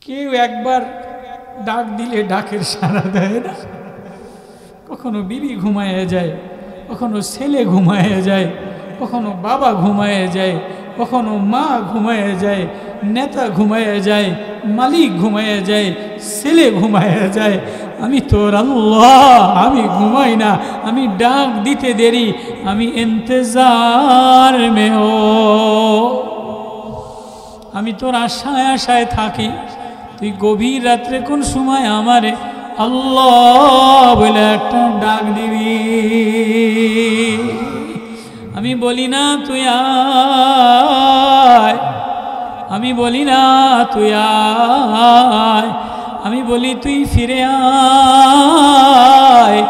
কেউ একবার ডাক দিলে ডাকের সাড়া দেয় না। কখনো বিবি ঘুমায়ে যায়, কখনো ছেলে ঘুমায়ে যায়, কখনো বাবা ঘুমায়ে যায়, কখনো মা ঘুমায়ে যায়, নেতা ঘুমায়ে যায়, মালিক ঘুমায়ে যায়, ছেলে ঘুমায়ে যায়। আমি তোর আল্লাহ, আমি ঘুমাই না, আমি ডাক দিতে দেরি, আমি ইন্তজার মে হো, আমি তোর আশায় আশায় থাকি। তুই গভীর রাত্রে কোন সময় আমারে আল্লাহ বলে একটা ডাক দিবি। আমি বলি না তুই আয়, আমি বলি না তুই আয়, আমি বলি তুই ফিরে আয়,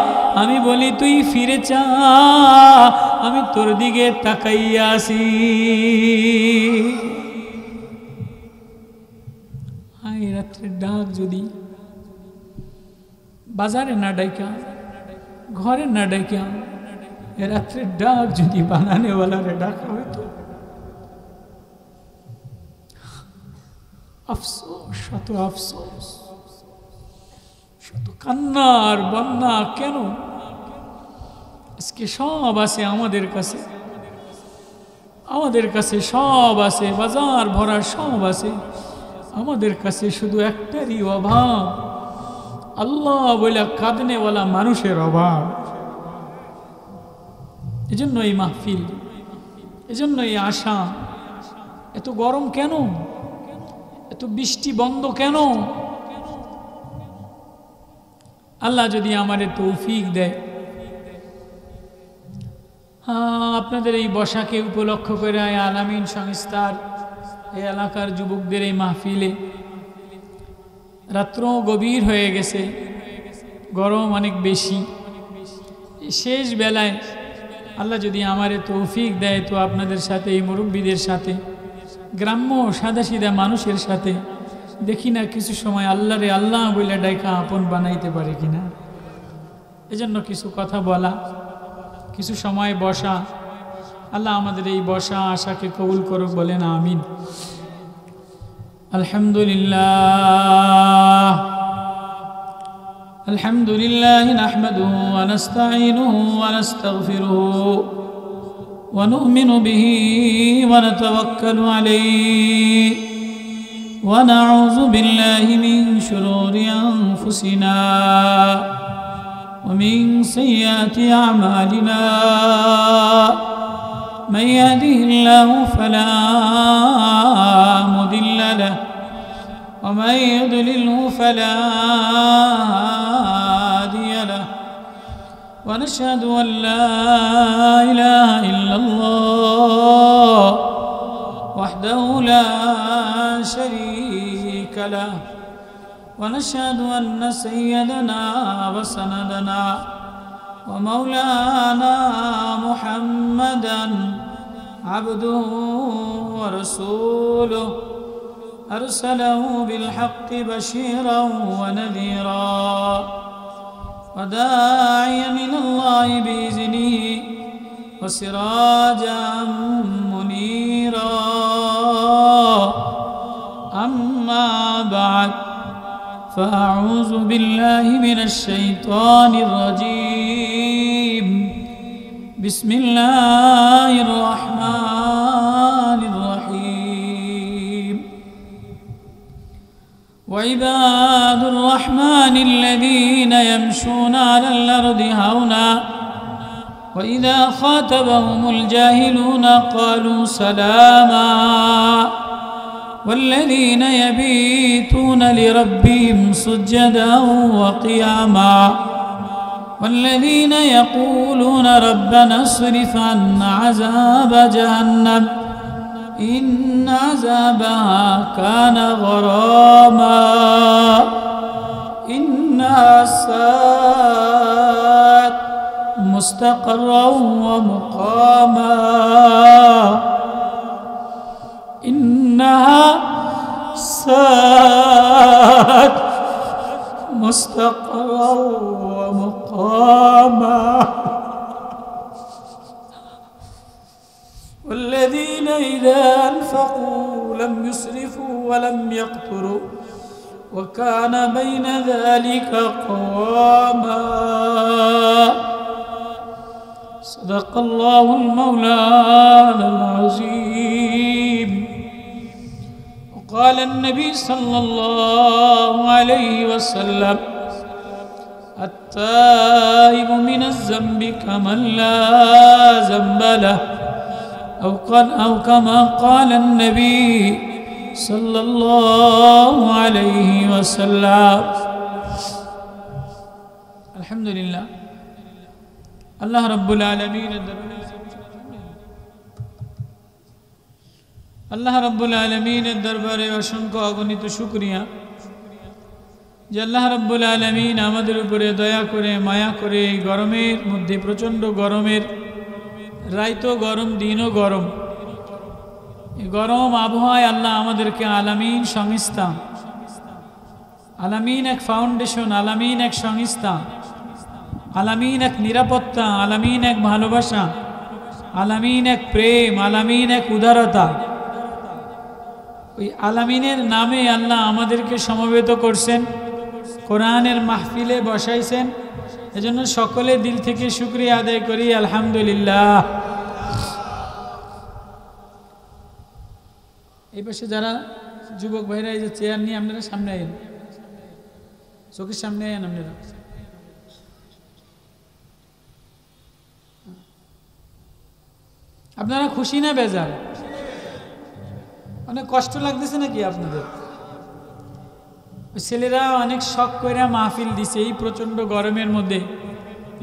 আমি বলি তুই ফিরে চা, আমি তোর দিকে তাকাইয়া আসি। এই রাত্রে ডাক যদি বাজারে না ডাইকা, ঘরে না ডাইকা, এ রাত্রে ডাক যদি বানানেওয়ালারে ডাকা হইতো, আফসোস, শত আফসোস, শত কান্নার বন্যা। কেন আজকে সব আছে আমাদের কাছে, আমাদের কাছে সব আছে, বাজার ভরা সব আছে, আমাদের কাছে শুধু একটারই অভাব, আল্লাহ বলে কাঁদনেওয়ালা মানুষের অভাব। এজন্য এই মাহফিল, এজন্য এই আশা। এত গরম কেন? এত বৃষ্টি বন্ধ কেন? আল্লাহ যদি আমারে তৌফিক দেয়, আপনাদের এই বসাকে উপলক্ষ করে আলামিন সংস্থার এই এলাকার যুবকদের এই মাহফিলে, রাত্র গভীর হয়ে গেছে, গরম অনেক বেশি, শেষ বেলায় আল্লাহ যদি আমারে তৌফিক দেয় তো আপনাদের সাথে, এই মুরব্বীদের সাথে, গ্রাম্য সাদাসিধা মানুষের সাথে দেখি না কিছু সময় আল্লাহরে আল্লাহ বলে ডাইকা আপন বানাইতে পারে কিনা। এজন্য কিছু কথা বলা, কিছু সময় বসা। আল্লাহ আমাদের এই বসা আশাকে কবুল করুক, বলেন আমিন। আলহামদুলিল্লাহ, আলহামদুলিল্লাহ নাহমাদুহু ওয়া নাস্তাঈনুহু ওয়া নাস্তাগফিরুহু ওয়া নু'মিনু বিহি ওয়া নাতাওয়াক্কালু আলাইহি ওয়া নাউযু বিল্লাহি মিন শুরুরি আনফুসিনা ওয়া মিন সাইয়্যাতি আ'মালিনা। من يهده الله فلا مضل له ومن يضلله فلا هادي له ونشهد أن لا إله إلا الله وحده لا شريك له ونشهد أن سيدنا وسندنا ومولانا محمدا عبده ورسوله أرسله بالحق بشيرا ونذيرا وداعيا إلى الله بإذنه وسراجا منيرا. أما بعد فأعوذ بالله من الشيطان الرجيم. بسم الله الرحمن الرحيم. وعباد الرحمن الذين يمشون على الأرض هونا وإذا خاطبهم الجاهلون قالوا سلاما والذين يبيتون لربهم سجدا وقياما والذين يقولون ربنا اصرف عنا عذاب جهنم إن عذابها كان غراما إنها ساءت مستقرا ومقاما إنها ساءت مستقرا ومقاما والذين إذا أنفقوا لم يسرفوا ولم يقتروا وكان بين ذلك قواما صدق الله المولانا العظيم. وقال النبي صلى الله عليه وسلم التائب من الذنب كمن لا ذنب له أو كما قال النبي صلى الله عليه وسلم. الحمد لله আল্লাহ রাব্বুল আলামিনের দরবারে আল্লাহ রাব্বুল আলামিনের দরবারে অসংখ্য অগণিত শুকরিয়া যে আল্লাহ রাব্বুল আলামিন আমাদের উপরে দয়া করে মায়া করে এই গরমের মধ্যে, প্রচণ্ড গরমের রাইতো গরম দিনও গরম, এই গরম আবহাওয়ায় আল্লাহ আমাদেরকে আলামিন সংস্থা, আলামিন এক ফাউন্ডেশন, আলামিন এক সংস্থা, আলামিন এক নিরাপত্তা, আলামিন এক ভালোবাসা, আলামিন এক প্রেম, আলামিন এক উদারতা, ওই আলামিনের নামে আল্লাহ আমাদেরকে সমবেত করছেন, কোরআনের মাহফিলে বসাইছেন। এজন্য সকলে দিল থেকে শুকরিয়া আদায় করি আলহামদুলিল্লাহ। এই পাশে যারা যুবক ভাইরা এই যে চেয়ার নিয়ে আপনারা সামনে আইন, চোখের সামনে আইন, আপনারা আপনারা খুশি না বেজার? অনেক কষ্ট লাগতেছে নাকি আপনাদের? ছেলেরা অনেক শখ করে মাহফিল দিছে, এই প্রচণ্ড গরমের মধ্যে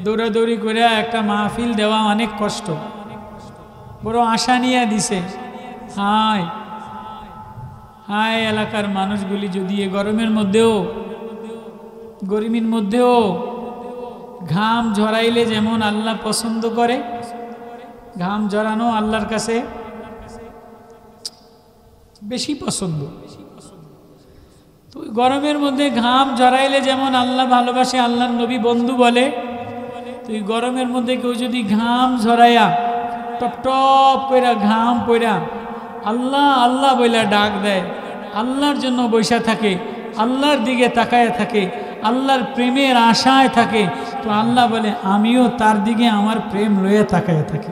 দৌড়াদৌড়ি করে একটা মাহফিল দেওয়া অনেক কষ্ট, বড় আশা নিয়ে দিছে। হায় হায়, এলাকার মানুষগুলি যদি এ গরমের মধ্যেও, গরমের মধ্যেও ঘাম ঝরাইলে যেমন আল্লাহ পছন্দ করে, ঘাম ঝরানো আল্লাহর কাছে বেশি পছন্দ। তো গরমের মধ্যে ঘাম ঝরাইলে যেমন আল্লাহ ভালোবাসে, আল্লাহর নবী বন্ধু বলে, তো এই গরমের মধ্যে কেউ যদি ঘাম ঝরাইয়া টপ টপ কইরা ঘাম পইরা আল্লাহ আল্লাহ বইলা ডাক দেয়, আল্লাহর জন্য বৈশা থাকে, আল্লাহর দিকে তাকায় থাকে, আল্লাহর প্রেমের আশায় থাকে, তো আল্লাহ বলে আমিও তার দিকে আমার প্রেম লয়ে তাকায় থাকি।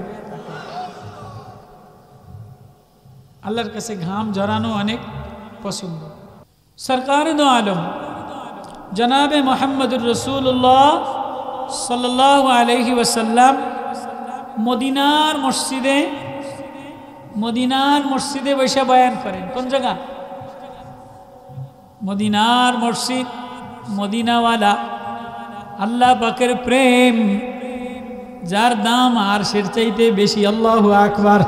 আল্লাহর কাছে ঘাম ঝরানো অনেক পছন্দ। সরকার দো আলম জনাবে মোহাম্মদুর রসুল্লাহ সাল্লাল্লাহু আলাইহি ওয়াসাল্লাম মদিনার মসজিদে বসে বয়ান করেন। কোন জায়গা? মদিনার মসজিদ, মদিনাওয়ালা, আল্লাহ পাকের প্রেম যার দাম আর সের চাইতে বেশি। আল্লাহু আকবার।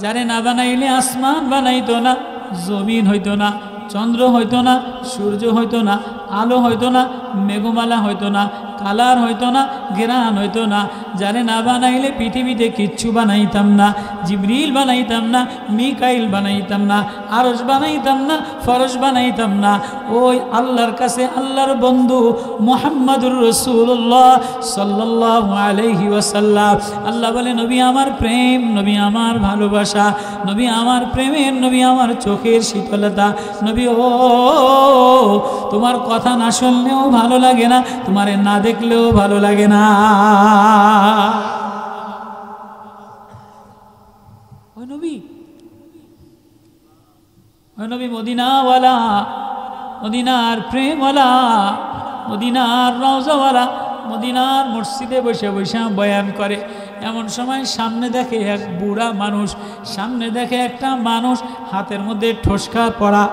যারে না বানাইলে আসমান বানাইতো না, জমিন হইতো না, চন্দ্র হইতো না, সূর্য হইতো না, আলো হইতো না, মেঘমালা হইতো না, কালার হইতো না, ঘেরান হইতো না। যারে না বানাইলে পৃথিবীতে কিচ্ছু বানাইতাম না। জিবরিল বানাইতাম না, মিকাইল বানাইতাম না, আরশ বানাইতাম না, ফরশ বানাইতাম না। ওই আল্লাহর কাছে আল্লাহর বন্ধু মুহাম্মদুর রাসূলুল্লাহ সাল্লাল্লাহু আলাইহি ওয়াসাল্লাম। আল্লাহ বলে নবী আমার প্রেম, নবী আমার ভালোবাসা, নবী আমার প্রেমের, নবী আমার চোখের শীতলতা। নবী ও তোমার কথা না শুনলেও ভালো লাগে না, তোমারে না দেখলেও ভালো লাগে না। ওই নবী মদিনাওয়ালা, মদিনার প্রেমওয়ালা, মদিনার রওজাওয়ালা, মদিনার মসজিদে বসে বসে বয়ান করে। এমন সময় সামনে দেখে এক বুড়া মানুষ, সামনে দেখে একটা মানুষ হাতের মধ্যে ঠোসকা পড়া,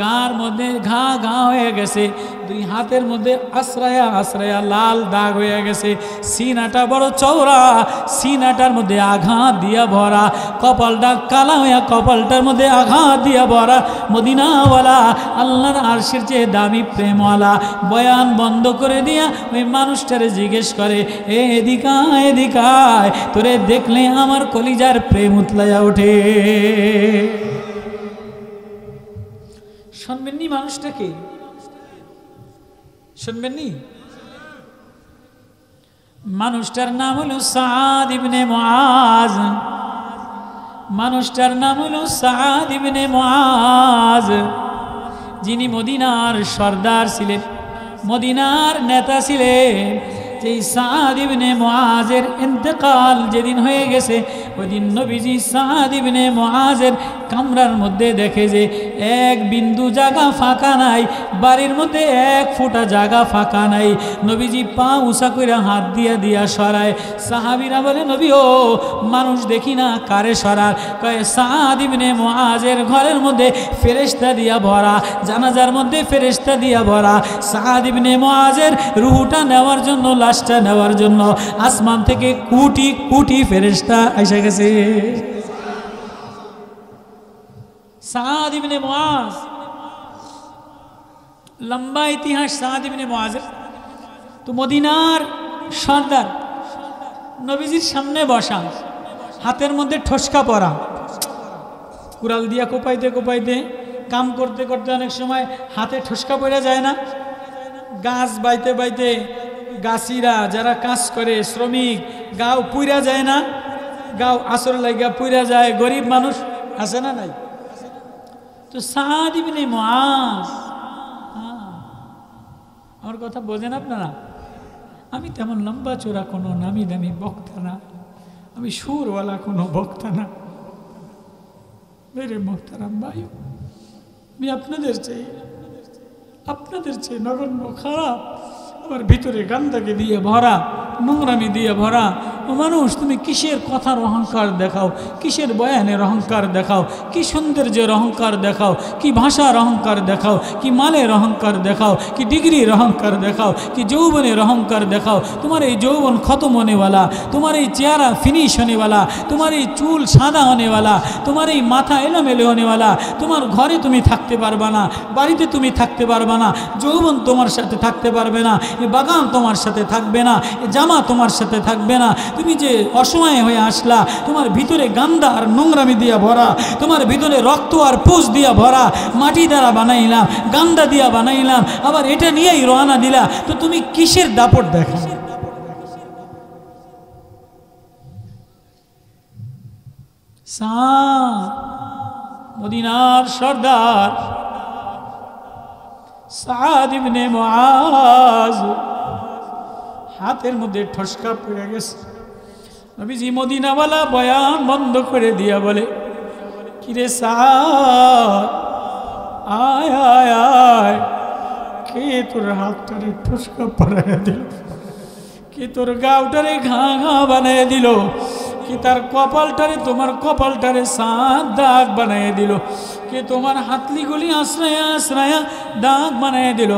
গার মধ্যে ঘা ঘা হয়ে গেছে, দুই হাতের মধ্যে আশ্রয়া আশ্রয়া লাল দাগ হয়ে গেছে, সিনাটা বড় চওড়া, সিনাটার মধ্যে আঘাত দিয়া ভরা, কপালটা কালা হইয়া কপালটার মধ্যে আঘাত দিয়া ভরা। মদিনাওয়ালা, আল্লাহর আরশের চেয়ে দামি প্রেমওয়ালা বয়ান বন্ধ করে দিয়া ওই মানুষটারে জিজ্ঞেস করে, এদিকা এদিকায়, তোরে দেখলে আমার কলিজার প্রেম উতলাইয়া ওঠে। শুনবেননি মানুষটাকে? শুনবেননি? মানুষটার নাম হলো সাদ ইবনে মুআজ। মানুষটার নাম হলো সাদ ইবনে মুআজ। যিনি মদিনার সর্দার ছিলেন, মদিনার নেতা ছিলেন, যেই সাদ ইবনে মুআজের ইন্তেকাল যেদিন হয়ে গেছে, ওই দিন নবীজি সাদ ইবনে মুআজের কামরার মধ্যে দেখে যে এক বিন্দু জায়গা ফাঁকা নাই, বাড়ির মধ্যে এক ফোঁটা জায়গা ফাঁকা নাই। নবীজি পা উঁচা করে হাত দিয়া দিয়া সরায়। সাহাবীরা বলে, নবী ও মানুষ দেখি না, কারে সরার? কয় সাদ ইবনে মুআজের ঘরের মধ্যে ফেরেশতা দিয়া ভরা, জানাজার মধ্যে ফেরেশতা দিয়া ভরা। সাদ ইবনে মুআজের রূহটা নেওয়ার জন্য, লাশটা নেওয়ার জন্য আসমান থেকে কোটি কোটি ফেরেশতা এসে গেছে। সাদ ইবনে মুআজ, লম্বা ইতিহাস সাদ ইবনে মুআজের। তো মদিনার সর্দার, নবীজির সামনে বসা, হাতের মধ্যে ঠসকা পরা, কুড়াল দিয়া কোপাইতে কোপাইতে, কাম করতে করতে অনেক সময় হাতে ঠসকা পড়ে যায় না? গাছ বাইতে বাইতে গাছিরা যারা কাজ করে, শ্রমিক, গাও পুইরা যায় না? গাও আসর লাগিয়া পুইরা যায়, গরিব মানুষ আছে না নাই? তো সাদ ইবনে মুআজ, আমার কথা বোঝেন আপনারা? আমি তেমন লম্বা চোরা কোনো নামি দামি বক্তা না, আমি সুরওয়ালা কোনো বক্তা না। মেরে মোহতারাম ভাই, আমি আপনাদের চেয়ে নগণ্য খারাপ, আমার ভিতরে গান্দাকে দিয়ে ভরা, নোংরামি দিয়ে ভরা। ও মানুষ, তুমি কিসের কথার অহংকার দেখাও, কিসের বয়ানের অহংকার দেখাও, কি সৌন্দর্যের অহংকার দেখাও, কি ভাষার অহংকার দেখাও, কি মালের অহংকার দেখাও, কি ডিগ্রির অহংকার দেখাও, কি যৌবনের অহংকার দেখাও। তোমার এই যৌবন খতম হনেওয়ালা, তোমার এই চেহারা ফিনিশ হনেওয়ালা, তোমার এই চুল সাদা হনেওয়ালা, তোমার এই মাথা এলোমেলো হনেওয়ালা। তোমার ঘরে তুমি থাকতে পারবা না, বাড়িতে তুমি থাকতে পারবা না, যৌবন তোমার সাথে থাকতে পারবে না, এ বাগান তোমার সাথে থাকবে না, এ জামা তোমার সাথে থাকবে না। তুমি যে অসময়ে হয়ে আসলা, তোমার ভিতরে গান্দা আর নোংরামি দিয়া ভরা, তোমার ভিতরে রক্ত আর পুষ দিয়া ভরা। মাটি দ্বারা বানাইলাম, গান্দা দিয়া বানাইলাম, আবার এটা নিয়েই রওনা দিলা, তো তুমি কিসের দাপট দেখা? মদিনার সর্দার সাদ ইবনে মুআজ হাতের মধ্যে ঠসকা পড়ে গেছে। নবীজি মদিনাওয়ালা বয়ান বন্ধ করে দিয়া বলে, কিরে সাদ, আয় আয় আয়, কে তোর হাতটারে ঠসকা পড়াইয়া দিল, কে তোর গাউটারে ঘা ঘা বানাইয়া দিল, কি তার কপালটারে, তোমার কপালটারে সাদ দাগ বানাইয়া দিল, কে তোমার হাতলিগুলি আশ্রয়া আশ্রয়া দাগ বানাইয়া দিল।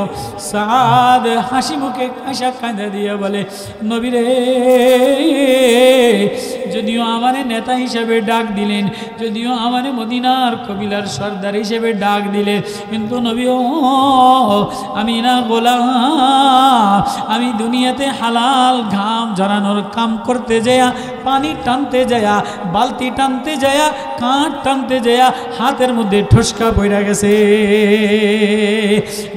সাদ হাসি মুখে কাঁসা কাঁদা দিয়া বলে, নবী রে, যদিও আমারে নেতা হিসেবে ডাক দিলেন, যদিও আমারে মদিনার কবিলার সর্দার হিসেবে ডাক দিলেন, কিন্তু নবী ও, আমি না গোলাম, আমি দুনিয়াতে হালাল ঘাম ঝরানোর কাম করতে যায়া, পানি টানতে যায়া, বালতি টানতে যায়া, কাঠ টানতে যায়া হাতের মধ্যে ঠসকা পড়া গেছে।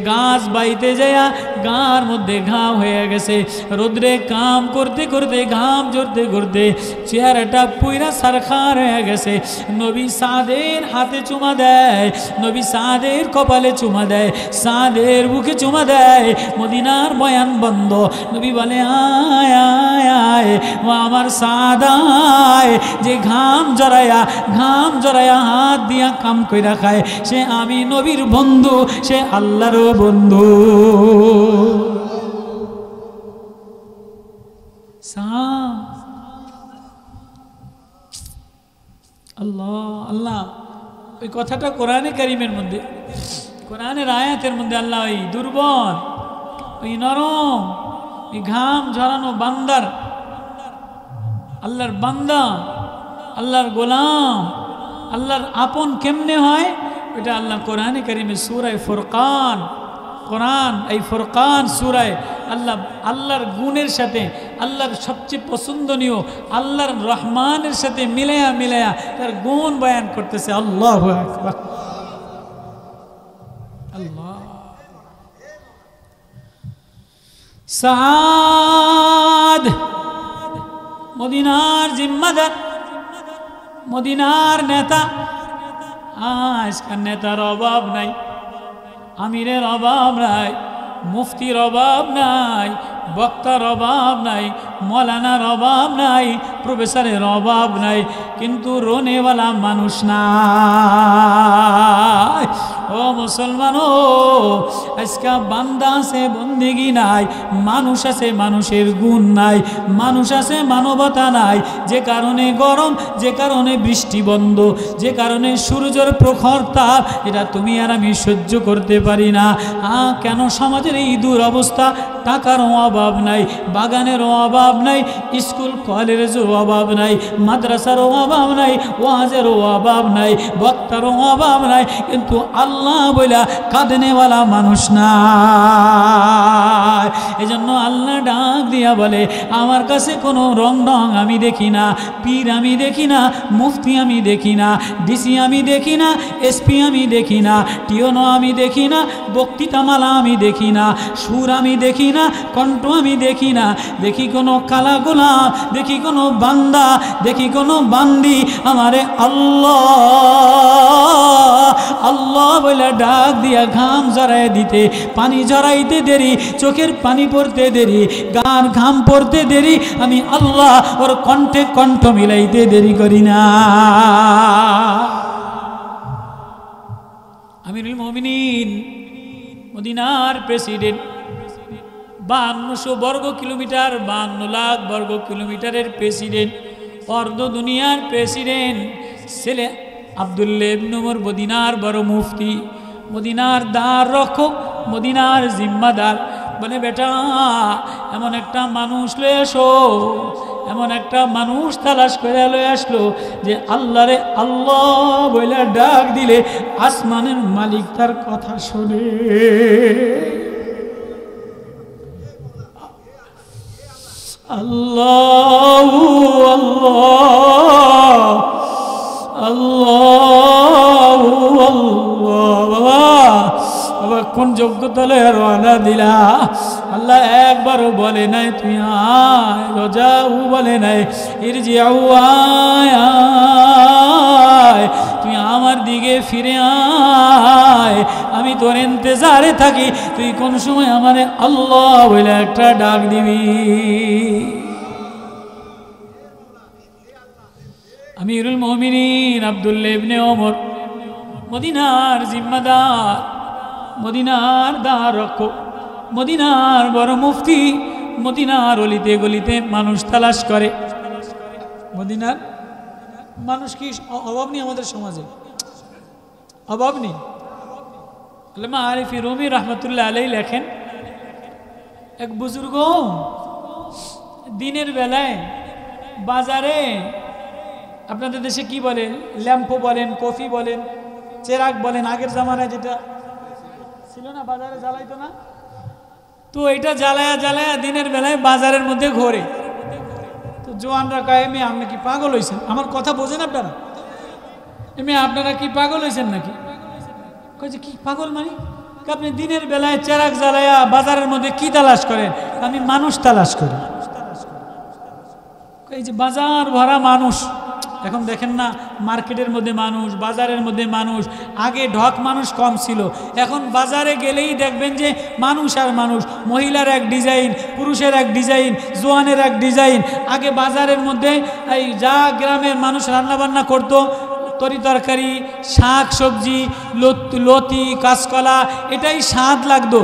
গাছ বাইতে যায়া গার মধ্যে ঘাম হয়ে গেছে। রোদ্রে কাম করতে করতে, ঘাম ঝরতে করতে চেহারাটা পুইরা সারখার হয়ে গেছে। নবী সাদের হাতে চুমা দেয়, নবী সাদের কপালে চুমা দেয়, সাদের বুকে চুমা দেয়। মদিনার বয়ান বন্ধ। নবী বলে, আয় আয় আয়, ও আমার সাদায়, যে ঘাম জড়ায়া হাত দিয়া কাম কইরা খায়, সে আমি নবীর বন্ধু, সে আল্লাহর বন্ধু। আল্লাহ আল্লাহ, ওই কথাটা কোরআনে কারিমের মধ্যে, কোরআনের আয়াতের মধ্যে আল্লাহ ওই দুর্বল, ওই নরম, ওই ঘাম ঝরানো বান্দার, আল্লাহর বান্দা, আল্লাহর গোলাম, আল্লাহর আপন কেমনে হয়, এটা আল্লাহ কোরআনে কারিমে সূরায়ে ফুরকান, কোরআন এই ফুরকান সূরায় আল্লাহর গুণের সাথে, আল্লাহর সবচেয়ে পছন্দনীয় আল্লাহর রহমানের সাথে মিলায়া মিলায়া তার গুণ বয়ান করতেছে। আল্লাহু আকবার, আল্লাহ। সাদ মদিনার জিম্মাদার, মদিনার নেতা। আজকাল নেতার অভাব নাই, আমিরের অভাব নাই, মুফতির অভাব নাই, বক্তার অভাব নাই, মৌলানার অভাব নাই, প্রফেসরের অভাব নাই, কিন্তু রোনেওয়ালা মানুষ নাই। ও মুসলমান, ও আজকে বান্দা আছে, বন্দেগি নাই, মানুষ আছে, মানুষের গুণ নাই, মানুষ আছে, মানবতা নাই। যে কারণে গরম, যে কারণে বৃষ্টি বন্ধ, যে কারণে সূর্যের প্রখর তাপ, এটা তুমি আর আমি সহ্য করতে পারি না। কেন সমাজের এই দুরবস্থা? টাকার অভাব নাই, বাগানেরও অভাব নাই, স্কুল কলেজেরও অভাব নাই, মাদ্রাসারও অভাব নাই, ওয়াজেরও অভাব নাই, বক্তারও অভাব নাই, কিন্তু আল্লাহ বইলা কাঁদনেওয়ালা মানুষ না। এজন্য আল্লাহ ডাক দিয়া বলে, আমার কাছে কোনো রং আমি দেখি না, পীর আমি দেখি না, মুফতি আমি দেখি না, ডিসি আমি দেখি না, এসপি আমি দেখি না, টিওনো আমি দেখি না, বক্তৃতামালা আমি দেখি না, সুর আমি দেখি না, কণ্ঠ আমি দেখি না, দেখি কোনো কালা গোলাম, দেখি কোনো বান্দা, দেখি কোনো বান্দি, আমারে আল্লাহ আল্লাহ বলে ডাক দিয়া ঘাম ঝরাই দিতে, পানি ঝরাইতে দেরি, চোখের পানি পড়তে দেরি, গান ঘাম পড়তে দেরি, আমি আল্লাহ ওর কণ্ঠে কণ্ঠ মিলাইতে দেরি করি না। আমিরুল মুমিনিন, মদিনার প্রেসিডেন্ট, 5200 বর্গ কিলোমিটার, 52 লাখ বর্গ কিলোমিটারের প্রেসিডেন্ট, অর্ধ দুনিয়ার প্রেসিডেন্ট, ছেলে আব্দুল্লাহ ইবনে ওমর মদিনার বড় মুফতি, মদিনার দ্বার রক্ষক, মদিনার জিম্মাদার। বলে, বেটা এমন একটা মানুষ লয়ে আসো, এমন একটা মানুষ তালাশ করে লয়ে আসলো যে আল্লাহরে আল্লাহ বলে ডাক দিলে আসমানের মালিক তার কথা শোনে। আল্লাহ আল্লাহ আল্লাহ আল্লাহ। বাবা কোন যোগ্যতা লয়ে রওনা দিলা? আল্লাহ একবারও বলে নাই তুই আয়, রজাউ বলে নাই ইরজিউ আয় আয়, তুই আমার দিকে ফিরে আয়, আমি তোর ইন্তজারে থাকি, তুই কোন সময় আমারে আল্লাহ বলে একটা ডাক দিবি। আমিরুল মুমিনিন আব্দুল্লাহ ইবনে ওমর মদিনার জিম্মাদার, মদিনার দ্বার রক্ষক, মদিনার বড় মুফতি, মদিনার অলিতে গলিতে মানুষ তালাশ করে। মদিনার মানুষ কি অভাব নেই? আমাদের সমাজে অভাব নেই। আল্লামা আরিফি রুমি রহমতুল্লাহ আলাইহি লেখেন, এক বুজুর্গ দিনের বেলায় বাজারে, আপনাদের দেশে কি বলেন, ল্যাম্পো বলেন, কফি বলেন, চেরাগ বলেন, আগের জামানায় যেটা ছিল না, বাজারে জ্বালাইতো না, তো এটা জ্বালায়া জ্বালায়া দিনের বেলায় বাজারের মধ্যে ঘোরে। তো জোয়ানরা কয়, এমনি আপনি কি পাগল হয়েছেন? আমার কথা বোঝেন আপনারা? এমনি আপনারা কি পাগল হয়েছেন নাকি? কয় যে কি পাগল মানে? আপনি দিনের বেলায় চেরাগ জ্বালায়া বাজারের মধ্যে কি তালাশ করেন? আমি মানুষ তালাশ করি। এই যে বাজার ভরা মানুষ, এখন দেখেন না মার্কেটের মধ্যে মানুষ, বাজারের মধ্যে মানুষ, আগে ঢক মানুষ কম ছিল, এখন বাজারে গেলেই দেখবেন যে মানুষ আর মানুষ, মহিলার এক ডিজাইন, পুরুষের এক ডিজাইন, জোয়ানের এক ডিজাইন। আগে বাজারের মধ্যে এই যা গ্রামের মানুষ রান্নাবান্না করতো, তরি তরকারি, শাক সবজি, লতি, কাঁচকলা, এটাই স্বাদ লাগতো।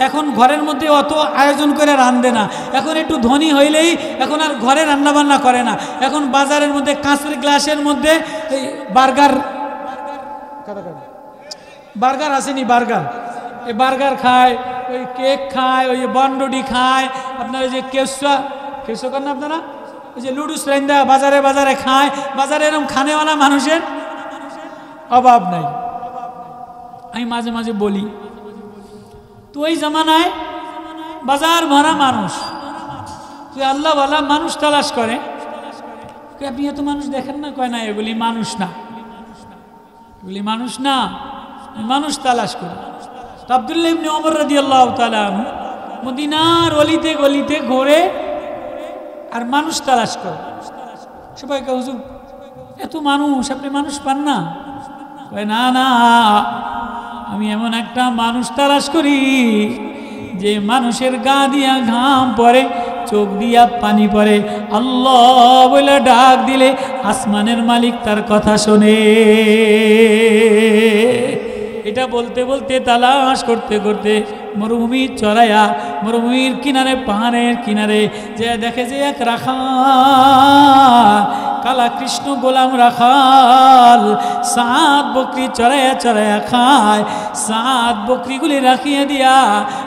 এখন ঘরের মধ্যে অত আয়োজন করে রাঁধে না, এখন একটু ধনী হইলেই এখন আর ঘরে রান্নাবান্না করে না। এখন বাজারের মধ্যে কাঁচের গ্লাসের মধ্যে এই বার্গার আসেনি, এই বার্গার খায়, ওই কেক খায়, ওই বনডুডি খায়, আপনার ওই যে কেশা করেন না আপনারা, ওই যে লুডুস রাইন্দা বাজারে বাজারে খায়। বাজারে এরকম খানেওয়ালা মানুষের অভাব নাই। আমি মাঝে মাঝে বলি, তো ওই জামানায় বাজার ভরা মানুষ, তুই আল্লাহওয়ালা মানুষ তালাশ করে। আপনি এত মানুষ দেখেন না? কয় না, এগুলি মানুষ না, এগুলি মানুষ না, মানুষ তালাশ করে। তো আব্দুল্লাহ ইবনে ওমর রাদিয়াল্লাহু তাআলা আনহু মদিনার অলিতে গলিতে ঘোরে আর মানুষ তালাশ করে। সবাইকে, হুজুর এত মানুষ, আপনি মানুষ পান না? কয় না না, আমি এমন একটা মানুষ তালাশ করি যে মানুষের গা দিয়া ঘাম পড়ে, চোখ দিয়া পানি পড়ে, আল্লাহ বলে ডাক দিলে আসমানের মালিক তার কথা শোনে। এটা বলতে বলতে তালাশ করতে করতে মরুভূমির চড়াইয়া মরুভূমির কিনারে পাহাড়ের কিনারে যে দেখে যে এক রাখাল, কালা কৃষ্ণ গোলাম রাখাল সাত বকরি চড়াইয়া চড়াইয়া খায়। সাত বকরিগুলি রাখিয়ে দিয়া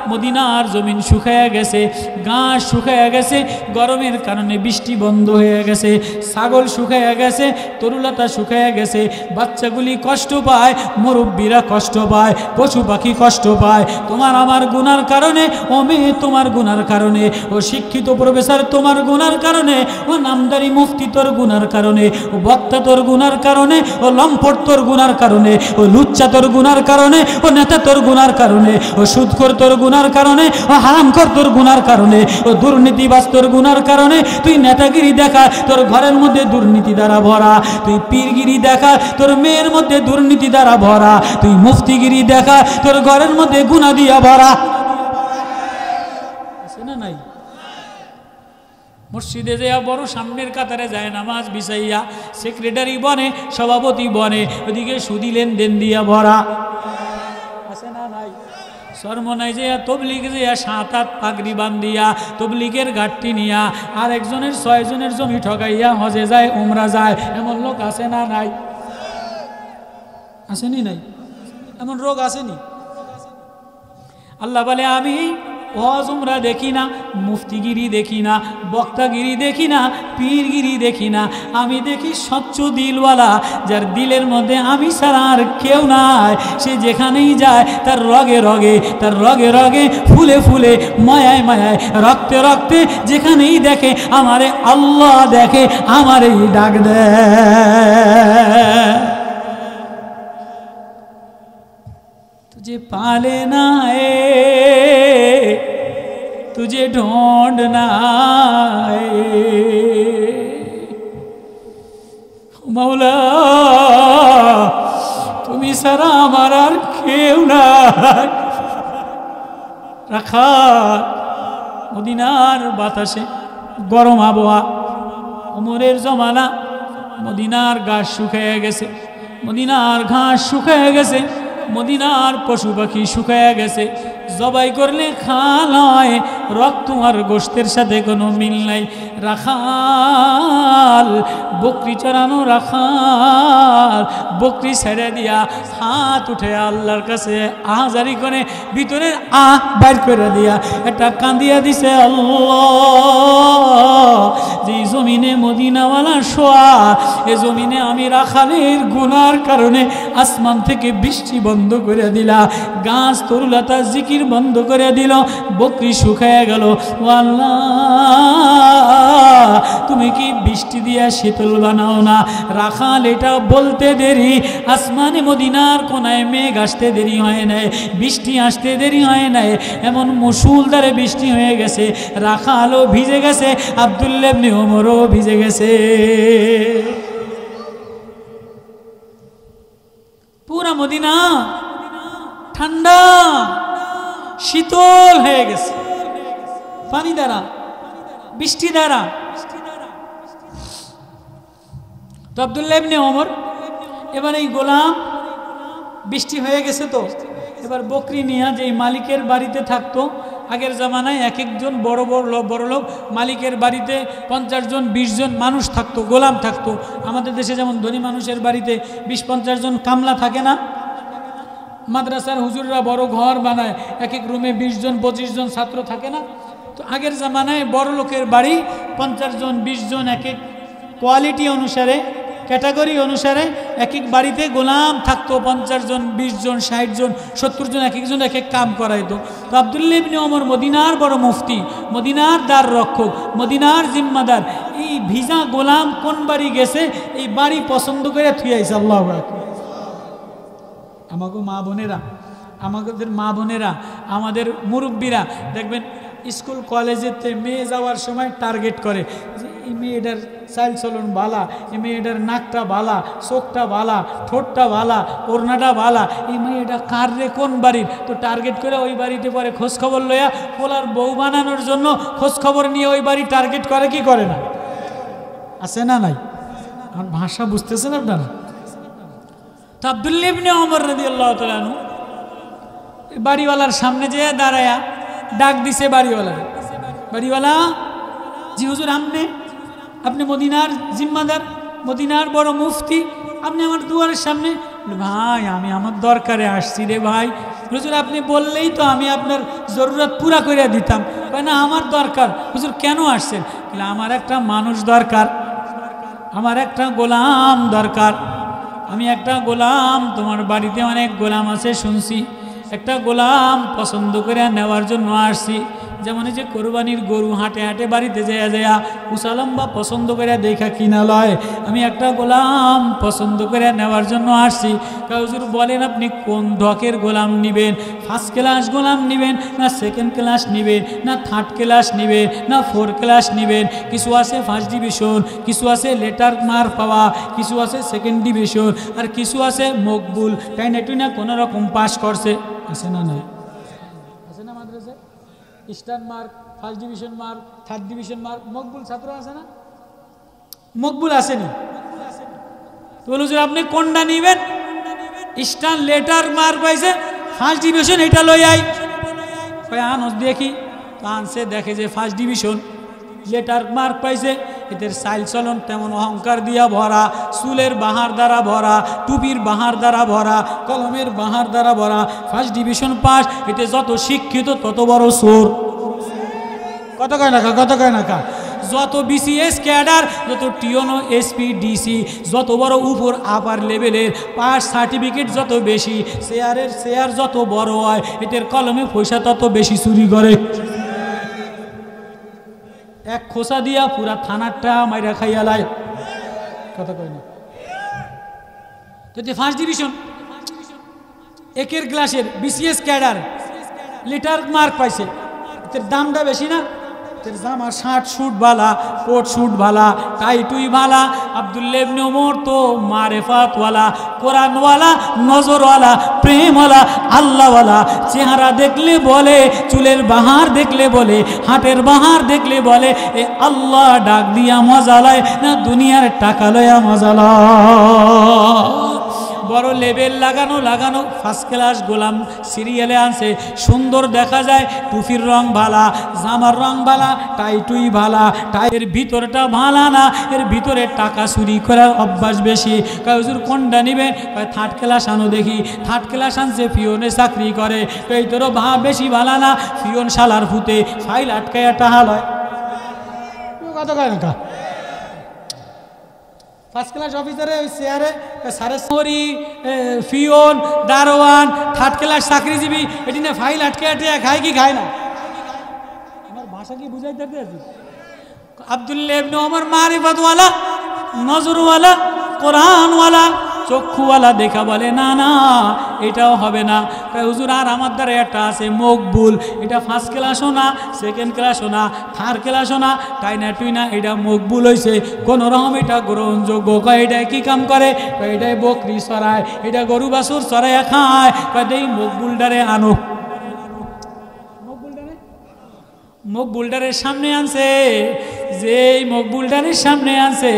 মদিনার জমিন শুকাইয়া গেছে, ঘাস শুকাইয়া গেছে, গরমের কারণে বৃষ্টি বন্ধ হয়ে গেছে, ছাগল শুকাইয়া গেছে, তরুলতা শুকাইয়া গেছে, বাচ্চাগুলি কষ্ট পায়, মুরব্বীরা কষ্ট পায়, পশু পাখি কষ্ট পায়। তোমার আমার গুনার কারণে, ও মেয়ে তোমার গুনার কারণে, ও শিক্ষিত প্রফেসর তোমার গুনার কারণে, ও নামদারি মুফতি তোর গুনার কারণে, ও বক্তা তোর গুনার কারণে, ও লম্পট তোর গুনার কারণে, ও লুচ্চা তোর গুনার কারণে, ও নেতা তোর গুনার কারণে, ও সুদখোর তোর গুনার কারণে, ও হারামখোর তোর গুনার কারণে, ও দুর্নীতিবাজ তোর গুনার কারণে। তুই নেতাগিরি দেখা, তোর ঘরের মধ্যে দুর্নীতি দ্বারা ভরা। তুই পীরগিরি দেখা, তোর মেয়ের মধ্যে দুর্নীতি দ্বারা ভরা। তুই মুফতিগিরি দেখা, তোর ঘরের মধ্যে গুনাহ দিয়া ভরা। আছে না নাই? মসজিদে যাইয়া বড় সামনের কাতারে যায় নামাজ বিছাইয়া সেক্রেটারি বনে, সভাপতি বনে, ওদিকে সুদি লেনদেন দিয়া ভরা। আছে না নাই? সরমনাই যাইয়া তবলিগ যাইয়া 7-8 পাগড়ি বান্ধিয়া তবলিগের ঘাটতি নিয়া আর একজনের 6 জনের জমি ঠকাইয়া হজে যায়, উমরা যায়। এমন লোক আছে না নাই? আসেনি নাই? এমন রোগ আসেনি? আল্লাহ বলে আমি হজ উমরা দেখি না, মুফতিগিরি দেখি না, বক্তাগিরি দেখি না, পীরগিরি দেখি না। আমি দেখি স্বচ্ছ দিলওয়ালা, যার দিলের মধ্যে আমি ছাড়া আর কেউ নাই। সে যেখানেই যায় তার রগে রগে, তার রগে রগে, ফুলে ফুলে, মায়ায় মায়ায়, রক্তে রক্তে যেখানেই দেখে আমারে আল্লাহ দেখে, আমারই ডাক দেয়। तुझे पालेना है, तुझे ढूंढना है मौला, তুমি ছাড়া আমার আর কেউ নাই। রাখা মদিনার বাতাসে গরম আবহাওয়া, ওমরের জমানা, মদিনার ঘাস শুকিয়ে গেছে, মদিনার ঘাস শুকিয়ে গেছে, মদিনার পশু পাখি শুকায়া গেছে। জবাই করলে খাল হয়, রক্ত আর গোশতের সাথে কোনো মিল নাই। রাখাল বকরি চড়ানো রাখাল বকরি ছেড়ে দিয়া হাত উঠে আল্লাহর কাছে আহাজারি করে ভিতরের বাইর করে দিয়া একটা কাঁদিয়া দিছে, আল্লাহ যে জমিনে মদিনাওয়ালা শোয়া, এ জমিনে আমি রাখালের গুনার কারণে আসমান থেকে বৃষ্টি বন্ধ করে দিলা, গাছ তরুলতা জিকির বন্ধ করে দিল, বকরি শুকায় গেল। আল্লাহ তুমি কি বৃষ্টি দিয়া শীতল বানাও না? রাখাল এটা বলতে দেরি, আসমানে মদিনার কোনায় মেঘ আসতে দেরি হয় নাই, বৃষ্টি আসতে দেরি হয় নাই, এমন মুষলধারে বৃষ্টি হয়ে গেছে, রাখালও ভিজে গেছে, আব্দুল্লাহ ইবনে ওমরও ভিজে গেছে। পুরা মদিনা ঠান্ডা শীতল হয়ে গেছে, পানি দ্বারা, বৃষ্টি দ্বারা। তো আব্দুল্লাহ ইবনে ওমর এবার এই গোলাম বৃষ্টি হয়ে গেছে, তো এবার বকরি নিয়ে যে মালিকের বাড়িতে থাকতো, আগের জামানায় এক একজন বড় বড় লোক মালিকের বাড়িতে 50 জন 20 জন মানুষ থাকতো, গোলাম থাকতো। আমাদের দেশে যেমন ধনী মানুষের বাড়িতে 20-50 জন কামলা থাকে না, মাদ্রাসার হুজুররা বড় ঘর বানায়, এক এক রুমে 20 জন 25 জন ছাত্র থাকে না। তো আগের জামানায় বড় লোকের বাড়ি 50 জন 20 জন, এক এক কোয়ালিটি অনুসারে, ক্যাটাগরি অনুসারে এক এক বাড়িতে গোলাম থাকতো, 50 জন 20 জন 60 জন 70 জন, এক একজন এক এক কাম করাইতো। তো আব্দুল্লাহ ইবনে ওমর মদিনার বড় মুফতি, মদিনার দ্বার রক্ষক, মদিনার জিম্মাদার, এই ভিজা গোলাম কোন বাড়ি গেছে এই বাড়ি পছন্দ করে থুয়াইছে। আল্লাহু আকবার। আমাকে মা বোনেরা, আমাদের মা বোনেরা, আমাদের মুরব্বীরা দেখবেন স্কুল কলেজেতে মেয়ে যাওয়ার সময় টার্গেট করে যে এই মেয়েটার চাল চলন বালা, এই মেয়েটার নাকটা বালা, চোখটা বালা, ঠোঁটটা বালা, ওড়নাটা বালা, এই মেয়েটা কার রে কোন বাড়ির, তো টার্গেট করে ওই বাড়িতে পরে খোঁজখবর লইয়া পোলার বউ বানানোর জন্য খোঁজখবর নিয়ে ওই বাড়ি টার্গেট করে কি করে না? আছে না নাই? আমার ভাষা বুঝতেছেন আপনারা? তো আব্দুল্লাহ ইবনে ওমর রাদিয়াল্লাহু তাআলা আনহু বাড়িওয়ালার সামনে যেয়ে দাঁড়ায়া ডাক দিছে বাড়িওয়ালার, বাড়িওয়ালা, জি হুজুর আপনি মদিনার জিম্মাদার, মদিনার বড় মুফতি, আপনি আমার দুয়ারের সামনে। ভাই আমি আমার দরকারে আসছি রে ভাই। হুজুর আপনি বললেই তো আমি আপনার জরুরত পুরা করে দিতাম। না আমার দরকার। হুজুর কেন আসছেন? আমার একটা মানুষ দরকার, আমার একটা গোলাম দরকার। আমি একটা গোলাম, তোমার বাড়িতে অনেক গোলাম আছে শুনছি, একটা গোলাম পছন্দ করে নেওয়ার জন্য আসছি। যেমন এই যে কোরবানির গরু হাটে হাটে বাড়িতে যেয়া উসালম্বা পছন্দ করে দেখা কিনা লয়, আমি একটা গোলাম পছন্দ করে নেওয়ার জন্য আসছি। হুজুর বলেন আপনি কোন ধকের গোলাম নেবেন? ফার্স্ট ক্লাস গোলাম নেবেন, না সেকেন্ড ক্লাস নেবেন, না থার্ড ক্লাস নেবেন, না ফোর্থ ক্লাস নেবেন? কিছু আছে ফার্স্ট ডিভিশন, কিছু আছে লেটার মার্ক পাওয়া, কিছু আছে সেকেন্ড ডিভিশন, আর কিছু আছে মকবুল, তাই না তুই না কোনো রকম পাস করছে। আছে না নাই? আছে না মাদ্রাসায় star mark, first division mark, third division mark, মকবুল ছাত্র আছে না? মকবুল আসেনি তো বলুন আপনি কোনটা নিবেন? স্টার লেটার মার্ক পাইছে, ফার্স্ট ডিভিশন, এটা লই আই। আনস দেখি, আনসে দেখে যে ফার্স্ট ডিভিশন, লেটার মার্ক পাইছে। এদের চাল চলন তেমন অহংকার দিয়া ভরা, চুলের বাহার দ্বারা ভরা, টুপির বাহার দ্বারা ভরা, কলমের বাহার দ্বারা ভরা, ফার্স্ট ডিভিশন পাস। এতে যত শিক্ষিত তত বড় চোর। কত কয় না কত কয় না কা? যত বিসিএস ক্যাডার, যত টিওনো এসপি ডিসি, যত বড় উপর আপার লেভেলের পাস সার্টিফিকেট যত বেশি, শেয়ার যত বড় হয়, এদের কলমে পয়সা তত বেশি চুরি করে। এক খোসা দিয়া পুরা থানারটা মাইরা খাইয়া লাই। কথা কই না? যদি ফার্স্ট ডিভিশন একের ক্লাসের বিসিএস ক্যাডার লেটার মার্ক পাইছে, এর দামটা বেশি না? এর জামা শার্ট স্যুট ভালা, কোট স্যুট ভালা, টাই টুই ভালা। আব্দুল্লাহ ইবনে ওমর তো মারেফাতওয়ালা, কোরআনওয়ালা, নজরওয়ালা, প্রেমওয়ালা, আল্লাহওয়ালা। চেহারা দেখলে বলে, চুলের বাহার দেখলে বলে, হাটের বাহার দেখলে বলে এ আল্লাহ ডাক দিয়া মজা লয় না দুনিয়ার টাকা লয়া মজা লয়। বড় লেবেল লাগানো ফার্স্ট ক্লাস গোলাম সিরিয়ালে আনছে, সুন্দর দেখা যায়, টুপির রং ভালা, জামার রং ভালা, টাই টুই ভালা, টাইয়ের ভিতরটা ভালা না, এর ভিতরে টাকা চুরি করার অভ্যাস বেশি। হুজুর কোনটা নিবেন? থার্ড ক্লাস আনো দেখি। থার্ড ক্লাস আনছে, পিওনে চাকরি করে। এই তোর বেশি ভালা না, পিওন শালার ফুতে ফাইল আটকায় টাহা লয়। কত কয় না? ফার্স্ট ক্লাস অফিসারে ওই চেয়ারে সারেসরি, ফিওন, দারোয়ান, থার্ড ক্লাস চাকরিজীবী, এটি না ফাইল আটকে খায় কি খায় না? আমার ভাষা কি বুঝাইতে পারছি? আব্দুল্লাহ ইবনে ওমর মারিফাতওয়ালা, নজরওয়ালা, কোরআনওয়ালা, চক্ষুওয়ালা দেখা বলে না না এটাও হবে না। হুজুর আর আমার দ্বারা একটা আছে মকবুল, এটা ফার্স্ট ক্লাসও না, সেকেন্ড ক্লাসও না, থার্ড ক্লাসও না, তাই না তুই না, এটা মকবুল হয়েছে কোন রকম, এটা গ্রহণযোগ্য। কয় এটাই কি কাম করে? কয় এটাই বকরি চড়ায়, এটা গরু বাছুর চড়াইয়া খায়। কয় এই মকবুলটারে আনো। মকবুলটারের সামনে আনছে, যে মকবুলটারের সামনে আনছে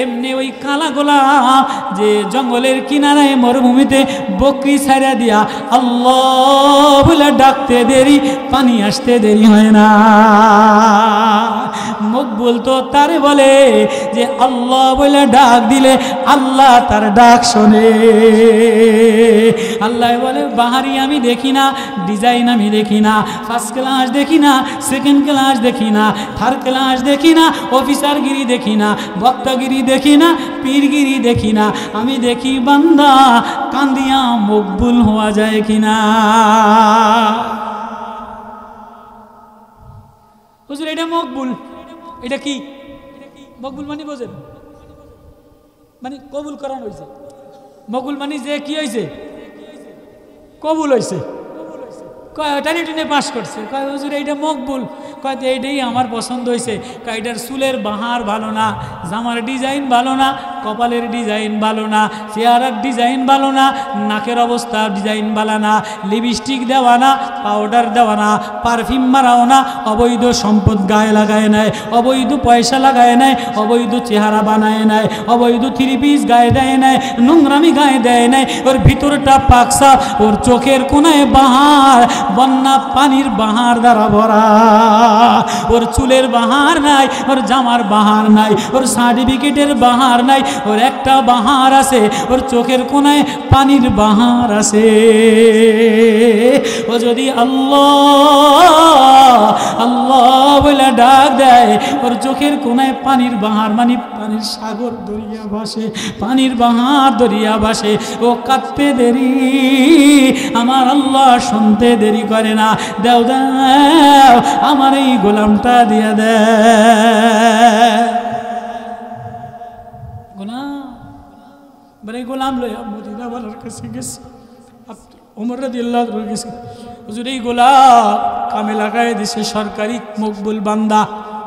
এমনি ওই কালা গোলাম যে জঙ্গলের কিনারায় মরুভূমিতে বকরি ছাড়া দিয়া আল্লাহ বলে ডাকতে দেরি, পানি আসতে দেরি হয় না। মকবুল তো তারে বলে যে আল্লাহ বলে ডাক দিলে আল্লাহ তার ডাক শোনে। আল্লাহ বলে বাহারি আমি দেখি না, ডিজাইন আমি দেখি না, ফার্স্ট ক্লাস দেখি না, সেকেন্ড ক্লাস দেখি না, থার্ড ক্লাস দেখি না, অফিসারগিরি দেখি না, বক্তাগিরি দেখি না, পীরগিরি দেখি না, আমি দেখি বান্দা কান্দিয়া মকবুল হওয়া যায় কিনা। হুজুর এটা মকবুল, এটা কি মকবুল মানে বোঝেন? মানে কবুল করানো হয়েছে। মকবুল মানে যে কি হয়েছে? কবুল হয়েছে। কয় টানে টানে পাস করছে। কয় হুজুর এইটা মকবুল। হয়তো এইটাই আমার পছন্দ হয়েছে, এটার চুলের বাহার ভালো না, জামার ডিজাইন ভালো না, কপালের ডিজাইন ভালো না, চেহারার ডিজাইন ভালো না, নাকের অবস্থা ডিজাইন ভালো না, লিপস্টিক দেওয়া না, পাউডার দেওয়া না, পারফিউম মারাও না, অবৈধ সম্পদ গায়ে লাগায় নেয়, অবৈধ পয়সা লাগায় নেয়, অবৈধ চেহারা বানায় নেয়, অবৈধ থ্রি পিস গায়ে দেয় নেয়, নোংরামি গায়ে দেয় নেয়, ওর ভিতরটা পাকসা, ওর চোখের কোনায় বাহার, বন্যা পানির বাহার দ্বারা ভরা, ওর চুলের বাহার নাই, ওর জামার বাহার নাই, ওর সার্টিফিকেটের বাহার নাই, ওর একটা বাহার আছে, ওর চোখের কোনায় পানির বাহার আছে। ও যদি আল্লাহ আল্লাহ বলে ডাক দেয়, ওর চোখের কোনায় পানির বাহার, মানে পানির সাগর দরিয়া ভাসে, পানির বাহার দরিয়া ভাসে, ও কাঁদতে দেরি, আমার আল্লাহ শুনতে দেরি করে না। দাও দাও আমার এই গোলামটা দিয়ে দে। গোলাম লইয়া মদিনা ওয়ালার কাছে গেছে, ওমর রাদিয়াল্লাহু আনহু গেছে, হুজুর এই গোলাম কামে লাগাই দিছে, সরকারি মকবুল বান্দা,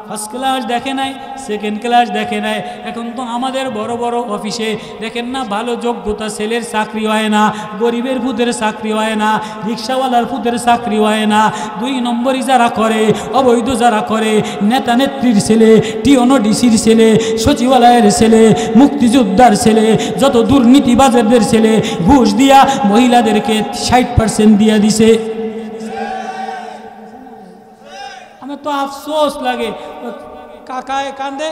ফার্স্ট ক্লাস দেখে নাই, সেকেন্ড ক্লাস দেখে নাই, এখন তো আমাদের বড় বড় অফিসে দেখেন না, ভালো যোগ্যতা ছেলের চাকরি হয় না, গরিবের ভূতের চাকরি হয় না, রিক্সাওয়ালার ভূতের চাকরি হয় না, 2 নম্বরই যারা করে, অবৈধ যারা করে, নেতা নেত্রীর ছেলে, টিওনো ডিসির ছেলে, সচিবালয়ের ছেলে, মুক্তিযোদ্ধার ছেলে, যত দুর্নীতিবাজের ছেলে, ঘুষ দিয়া মহিলাদেরকে 60% দিয়ে দিছে। আমার তো আফসোস লাগে, কাকায় কান্দে,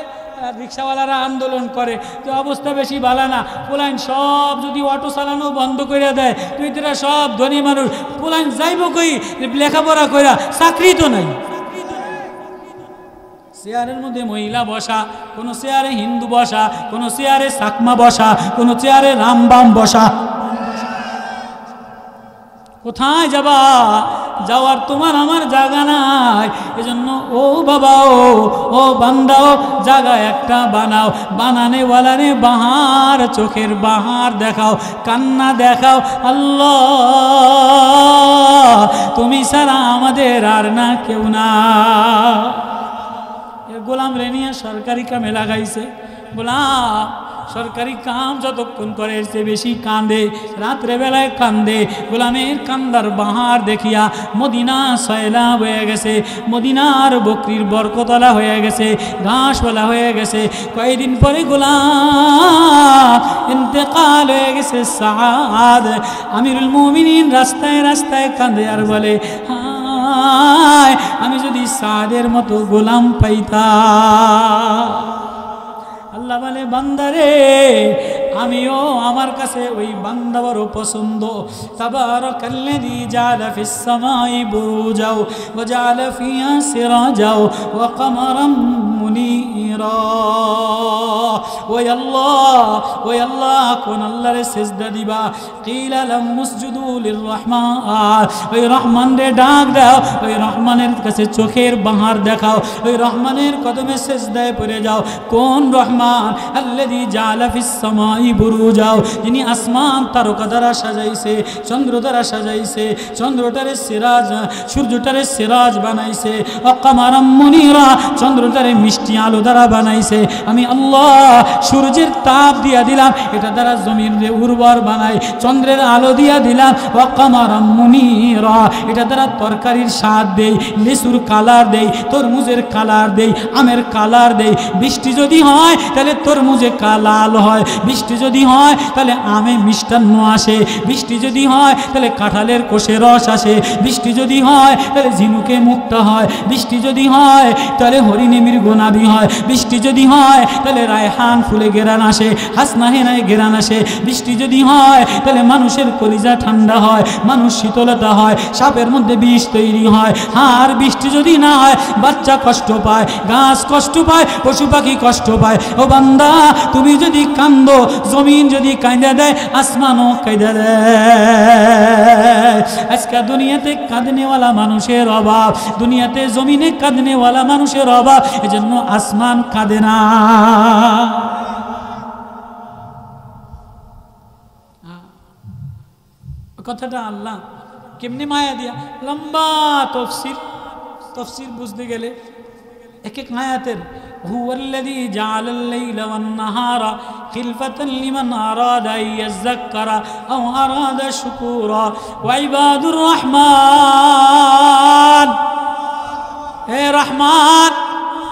রিক্সাওয়ালারা আন্দোলন করে, তো অবস্থা বেশি ভালো না। পোলাইন সব যদি অটো চালানো বন্ধ করে দেয়, তুই তোরা সব ধনী মানুষ, পোলাইন যাইব কই লেখাপড়া কইরা, চাকরি তো নাই। চেয়ারের মধ্যে মহিলা বসা, কোনো চেয়ারে হিন্দু বসা, কোনো চেয়ারে চাকমা বসা, কোনো চেয়ারে রামবাম বসা। কোথায় যাবা? যাওয়ার তোমার আমার জায়গা নাই। এজন্য ও বাবা ও বান্দাও, জায়গা একটা বানাও, বানানেওয়ালারে বাহার, চোখের বাহার দেখাও, কান্না দেখাও, আল্লাহ তুমি ছাড়া আমাদের আর না কেউ না। গোলাম রেনিয়া সরকারি কামে লাগাইছে, গোলাম সরকারি কাম যতক্ষণ করে এসে বেশি কান্দে, রাত্রে বেলায় কান্দে। গোলামের কান্দার বাহার দেখিয়া মদিনা সয়লা হয়ে গেছে, মদিনার বকরির বরকতলা হয়ে গেছে, ঘাসওয়ালা হয়ে গেছে। কয়েকদিন পরে গোলাম ইন্তেকাল হয়ে গেছে। সাদ আমিরুল মুমিনিন রাস্তায় রাস্তায় কান্দে আর বলে, হায় আমি যদি সাদের মতো গোলাম পাইতাম। আল্লাহ বলে, বান্দারে আমিও আমার কাছে ওই বান্দা বড় পছন্দ। তাবারাকাল্লাযী জাআলা ফিস সামাই বুরুজাও ওয়া জাআলা ফিহা সিরাজাও ওয়া কমারাম মুনীরা। ওই আল্লাহ কোন আল্লাহরে সিজদা দিবা? কিলা লাম মুসজুদু লিররহমান। ওই রহমান রে ডাক দাও, ওই রহমানের কাছে চোখের বাহার দেখাও, ওই রহমানের কদমে সিজদায় পড়ে যাও। কোন রহমান? আল্লাযী জাআলা ফিস সামাই বুরুজাও, যিনি আসমান তারকা দ্বারা সাজাইছে, চন্দ্র দ্বারা সাজাইছে, চন্দ্রটারে সিরাজ, সূর্যটারে সিরাজ বানাইছে, ওয়া কমারাম মুনীরা, চন্দ্রটারে মিষ্টি আলো দ্বারা বানাইছে। আমি আল্লাহ সূর্যের তাপ দিয়া দিলাম, এটা দ্বারা জমিনে উর্বর বানাই। চন্দ্রের আলো দিয়া দিলাম, ওয়া কমারাম মুনীরা, এটা দ্বারা তরকারির স্বাদ দেই, লিচুর কালার দেই, তরমুজের কালার দেই, আমের কালার দেই। বৃষ্টি যদি হয় তাহলে তরমুজে লাল হয়, বৃষ্টি যদি হয় তাহলে আমে মিষ্টান্ন আসে, বৃষ্টি যদি হয় তাহলে কাঁঠালের কোষে রস আসে, বৃষ্টি যদি হয় তাহলে ঝিনুকে মুক্তা হয়, বৃষ্টি যদি হয় তাহলে হরিণে মৃগনাভি হয়, বৃষ্টি যদি হয় তাহলে রায়হান ফুলে গেরান আসে, হাসনা হেনায় গেরান আসে, বৃষ্টি যদি হয় তাহলে মানুষের কলিজা ঠান্ডা হয়, মানুষ শীতলতা হয়, সাপের মধ্যে বিষ তৈরি হয়। আর বৃষ্টি যদি না হয় বাচ্চা কষ্ট পায়, গাছ কষ্ট পায়, পশু পাখি কষ্ট পায়। ও বান্দা তুমি যদি কান্দো, জমিন যদি কাঁদা দেয়, আসমানও কাঁদা দেয়। আজকে দুনিয়াতে কাঁদনেওয়ালা মানুষের অভাব, দুনিয়াতে জমিনে কাঁদনেওয়ালা মানুষের অভাব, এজন্য আসমান কাঁদে না। কথাটা আল্লাহ কেমনে মায়া দিয়া, লম্বা তাফসীর বুঝতে গেলে এক এক আয়াতের হুয়াল্লাযী জাআলাল লাইলা ওয়ান নাহারা খিলফাতান লিমান আরাদা ইয়াযাক্কারা আও আরাদা শুকুরা ওয়া ইবাদুর রহমান। হে রহমান,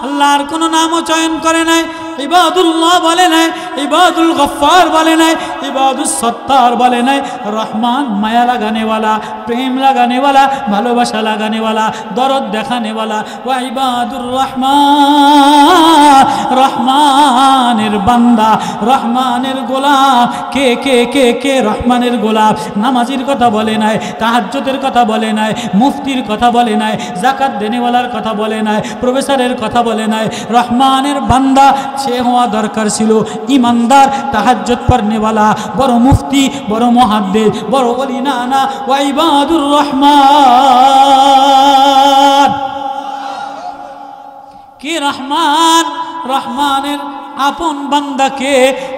আল্লাহর কোনো নামও চয়ন করে নাই, ইবাদুল্লাহ বলে নাই, ইবাদুল গফফার বলে নাই, ইবাদুস সত্তার বলে নাই। রহমান মায়া লাগানেওয়ালা, প্রেম লাগানেওয়ালা, ভালোবাসা লাগানেওয়ালা, দরদ দেখানেওয়ালা। ওয়া ইবাদুর রহমান, রহমানের বান্দা, রহমানের গোলাম। কে কে কে কে রহমানের গোলাম? নামাজির কথা বলে নাই, তাহাজ্জুদের কথা বলে নাই, মুফতির কথা বলে নাই, যাকাত দেনেওয়ালার কথা বলে নাই, প্রফেসরের কথা বলে নাই। রহমানের বান্দা সে হওয়া দরকার ছিল ইমানদার, তাহাজ্জুদ পড়নেওয়ালা, বড় মুফতি, বড় মুহাদ্দিস, বড় ওলি না না। ওয়া ইবাদুর রহমান। কি রহমান? রহমানের আপন বান্দাকে,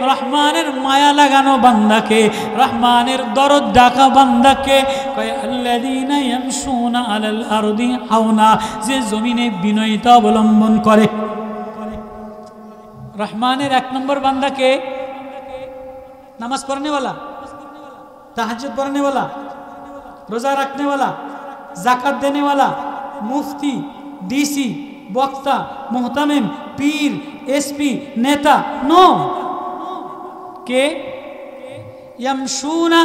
রহমানের মায়া লাগানো বান্দাকে, রহমানের দরদ ডাকা বান্দাকে কয় আল্লাযীনা ইয়ামশুনা আলাল আরদি হাওনা, যে জমিনে বিনয়তা অবলম্বন করে। রহমানের এক নম্বর বান্দাকে নামাজ পড়নেওয়ালা, তাহাজ্জুদ পড়নেওয়ালা, রোজা রাখনেওয়ালা, যাকাত দেনেওয়ালা, মুফতি, ডিসি, বক্তা, মুহতামিম, পীর, এসপি, নেতা নো। কে? ইয়ামশুনা,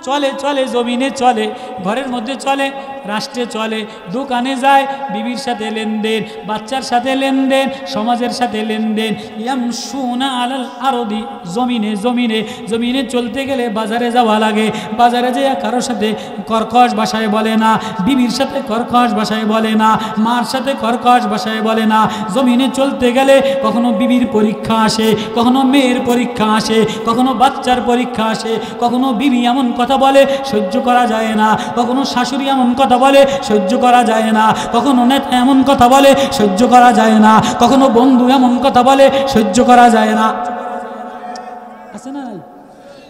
চলে চলে, জমিনে চলে, ঘরের মধ্যে চলে, রাষ্ট্রে চলে, দোকানে যায়, বিবির সাথে লেনদেন, বাচ্চার সাথে লেনদেন, সমাজের সাথে লেনদেন। ইয়ামশুনা আলাল আরদি, জমিনে জমিনে জমিনে চলতে গেলে বাজারে যাওয়া লাগে, বাজারে যেয়ে কারোর সাথে কর্কশ ভাষায় বলে না, বিবির সাথে কর্কশ ভাষায় বলে না, মার সাথে কর্কশ ভাষায় বলে না। জমিনে চলতে গেলে কখনো বিবির পরীক্ষা আসে, কখনো মেয়ের পরীক্ষা আসে, কখনো বাচ্চার পরীক্ষা আসে, কখনো বিবি এমন কথা বলে সহ্য করা যায় না, কখনো শাশুড়ি এমন কথা বলে সহ্য করা যায় না, কখনো নেতা এমন কথা বলে সহ্য করা যায় না, কখনো বন্ধু এমন কথা বলে সহ্য করা যায় না। আছে না?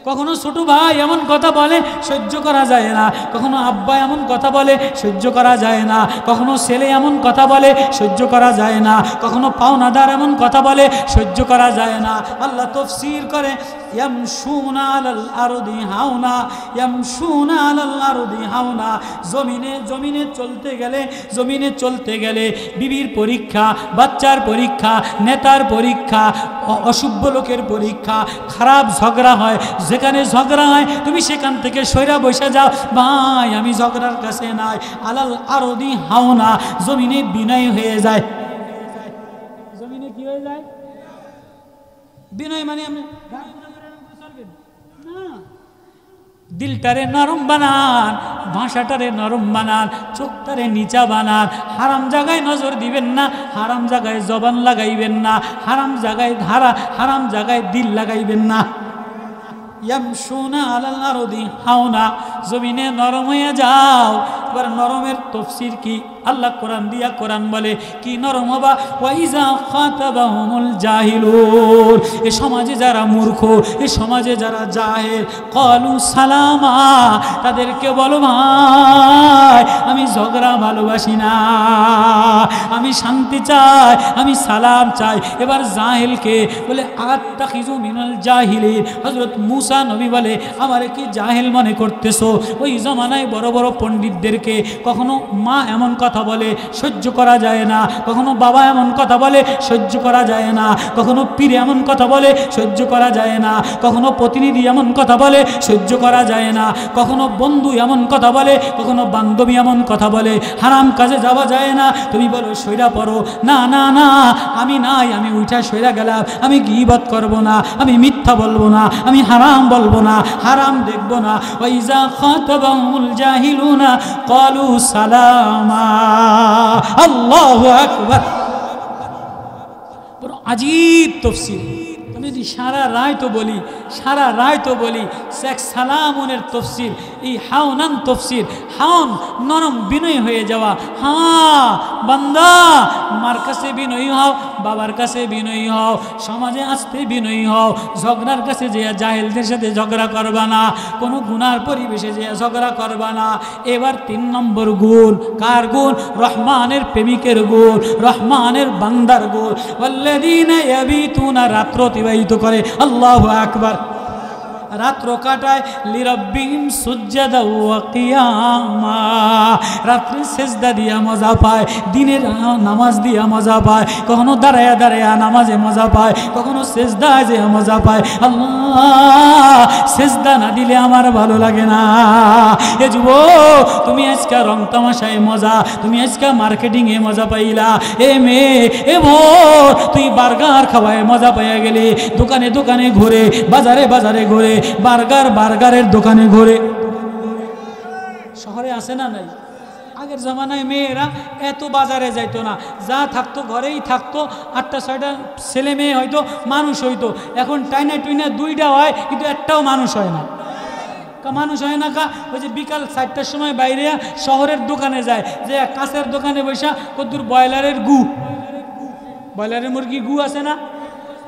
কখনো ছোট ভাই এমন কথা বলে সহ্য করা যায় না, কখনো আব্বা এমন কথা বলে সহ্য করা যায় না, কখনো ছেলে এমন কথা বলে সহ্য করা যায় না, কখনো পাওনাদার এমন কথা বলে সহ্য করা যায় না। আল্লাহ তাফসীর করে ইয়ামশুনা আলাল আরদি হাওনা, ইয়ামশুনা আলাল আরদি হাওনা। জমিনে জমিনে চলতে গেলে, জমিনে চলতে গেলে বিবির পরীক্ষা, বাচ্চার পরীক্ষা, নেতার পরীক্ষা, অসভ্য লোকের পরীক্ষা, খারাপ ঝগড়া হয়, যেখানে ঝগড়া হয় তুমি সেখান থেকে সইরা বসে যাও, ভাই আমি ঝগড়ার কাছে নাই। আলাল আরদি হাওনা, জমিনে বিনয় হয়ে যায়। জমিনে কি হয়ে যায়? বিনয় মানে আপনি না, দিলটারে নরম বানান, ভাষাটারে নরম বানান, চোখটারে নিচা বানান। হারাম জায়গায় নজর দিবেন না, হারাম জায়গায় জবান লাগাইবেন না, হারাম জায়গায় হারাম জায়গায় দিল লাগাইবেন না। ইয়ামশুনা আলাল আরদি হাওনা, জমিনে নরম হয়ে যাও। এবার নরমের তাফসীর কি? আল্লাহ কোরআন দিয়া কোরআন বলে কি নরম হবা? ওয়াইজা খাতাবাহুমুল জাহিলুন, এ সমাজে যারা মূর্খ, এ সমাজে যারা জাহেল, ক্বালু সালামা, তাদেরকে বলো ভাই আমি ঝগড়া ভালোবাসি না, আমি শান্তি চাই, আমি সালাম চাই। এবার জাহেলকে বলে আত্তাখিযু মিনাল জাহিলিন, হযরত মুসা নবী বলে আমারে কি জাহেল মনে করতেছো? ওই জমানায় বড় বড় পণ্ডিতদেরকে কখনো মা এমন কথা বলে সহ্য করা যায় না, কখনো বাবা এমন কথা বলে সহ্য করা যায় না, কখনো পীর এমন কথা বলে সহ্য করা যায় না, কখনো প্রতিনিধি এমন কথা বলে সহ্য করা যায় না, কখনো বন্ধু এমন কথা বলে, কখনো বান্ধবী এমন কথা বলে, হারাম কাজে যাওয়া যায় না। তুমি বলো সইরা পড়ো, না না না আমি নাই, আমি উঠা সইরা গেলাম, আমি গীবত করব না, আমি মিথ্যা বলবো না, আমি হারাম বলবো না, হারাম দেখবো না। ওয়াইজা খাতাবাহুমুল জাহিলুনা ক্বালু সালামা। আল্লাহু আকবার। বড় আজীব তাফসীর। আমি যদি সারা রায় তো বলি শেখ সালামুনের তফসির, এই হাওনান তফসির, হাওন নরম বিনয় হয়ে যাওয়া। হ্যাঁ বান্দা, মার কাছে বিনয়ী হও, বাবার কাছে বিনয়ী হও, সমাজে আসতে বিনয়ী হও, ঝগড়ার কাছে যে জাহেলদের সাথে ঝগড়া করবা না, কোনো গুনার পরিবেশে যে ঝগড়া করবা না। এবার 3 নম্বর গুণ, কার গুণ? রহমানের প্রেমিকের গুণ, রহমানের বান্দার গুণ। ওয়াল্লাযীনা ইয়াবিতুনা, রাত্র অতিবাহিত করে, আল্লাহু আকবার, রাত্র কাটায় লিরাব্বিহিম সুজদা ওয়া কিয়ামা, রাত্রে সেজদা দিয়া মজা পায়, দিনের নামাজ দিয়া মজা পায়, কখনো দাঁড়ায়া দাঁড়ায়া নামাজে মজা পায়, কখনো সেজদায় যে মজা পায়। আল্লাহ, সেজদা না দিলে আমার ভালো লাগে না। এ যুবক, তুমি আজকে রং তামাশায় মজা, তুমি আজকে মার্কেটিংয়ে মজা পাইলা। এ মেয়ে, এ ভোর, তুই বার্গার খাওয়ায় মজা পাইয়া গেলি, দোকানে দোকানে ঘুরে, বাজারে বাজারে ঘুরে, বার্গারের দোকানে ঘুরে। শহরে আসে না নাই? আগের জামানায় মেয়েরা এত বাজারে যাইতো না, যা থাকতো ঘরেই থাকতো, 8টা-6টা ছেলে মেয়ে হয়তো মানুষ হইতো। এখন টাইনা টুইনা 2টা হয়, কিন্তু একটাও মানুষ হয় না। মানুষ হয় না কা? ওই যে বিকাল 4টার সময় বাইরে শহরের দোকানে যায়, যে কাছের দোকানে বসা কদ্দুর ব্রয়লারের ব্রয়লারের মুরগি গু আছে না,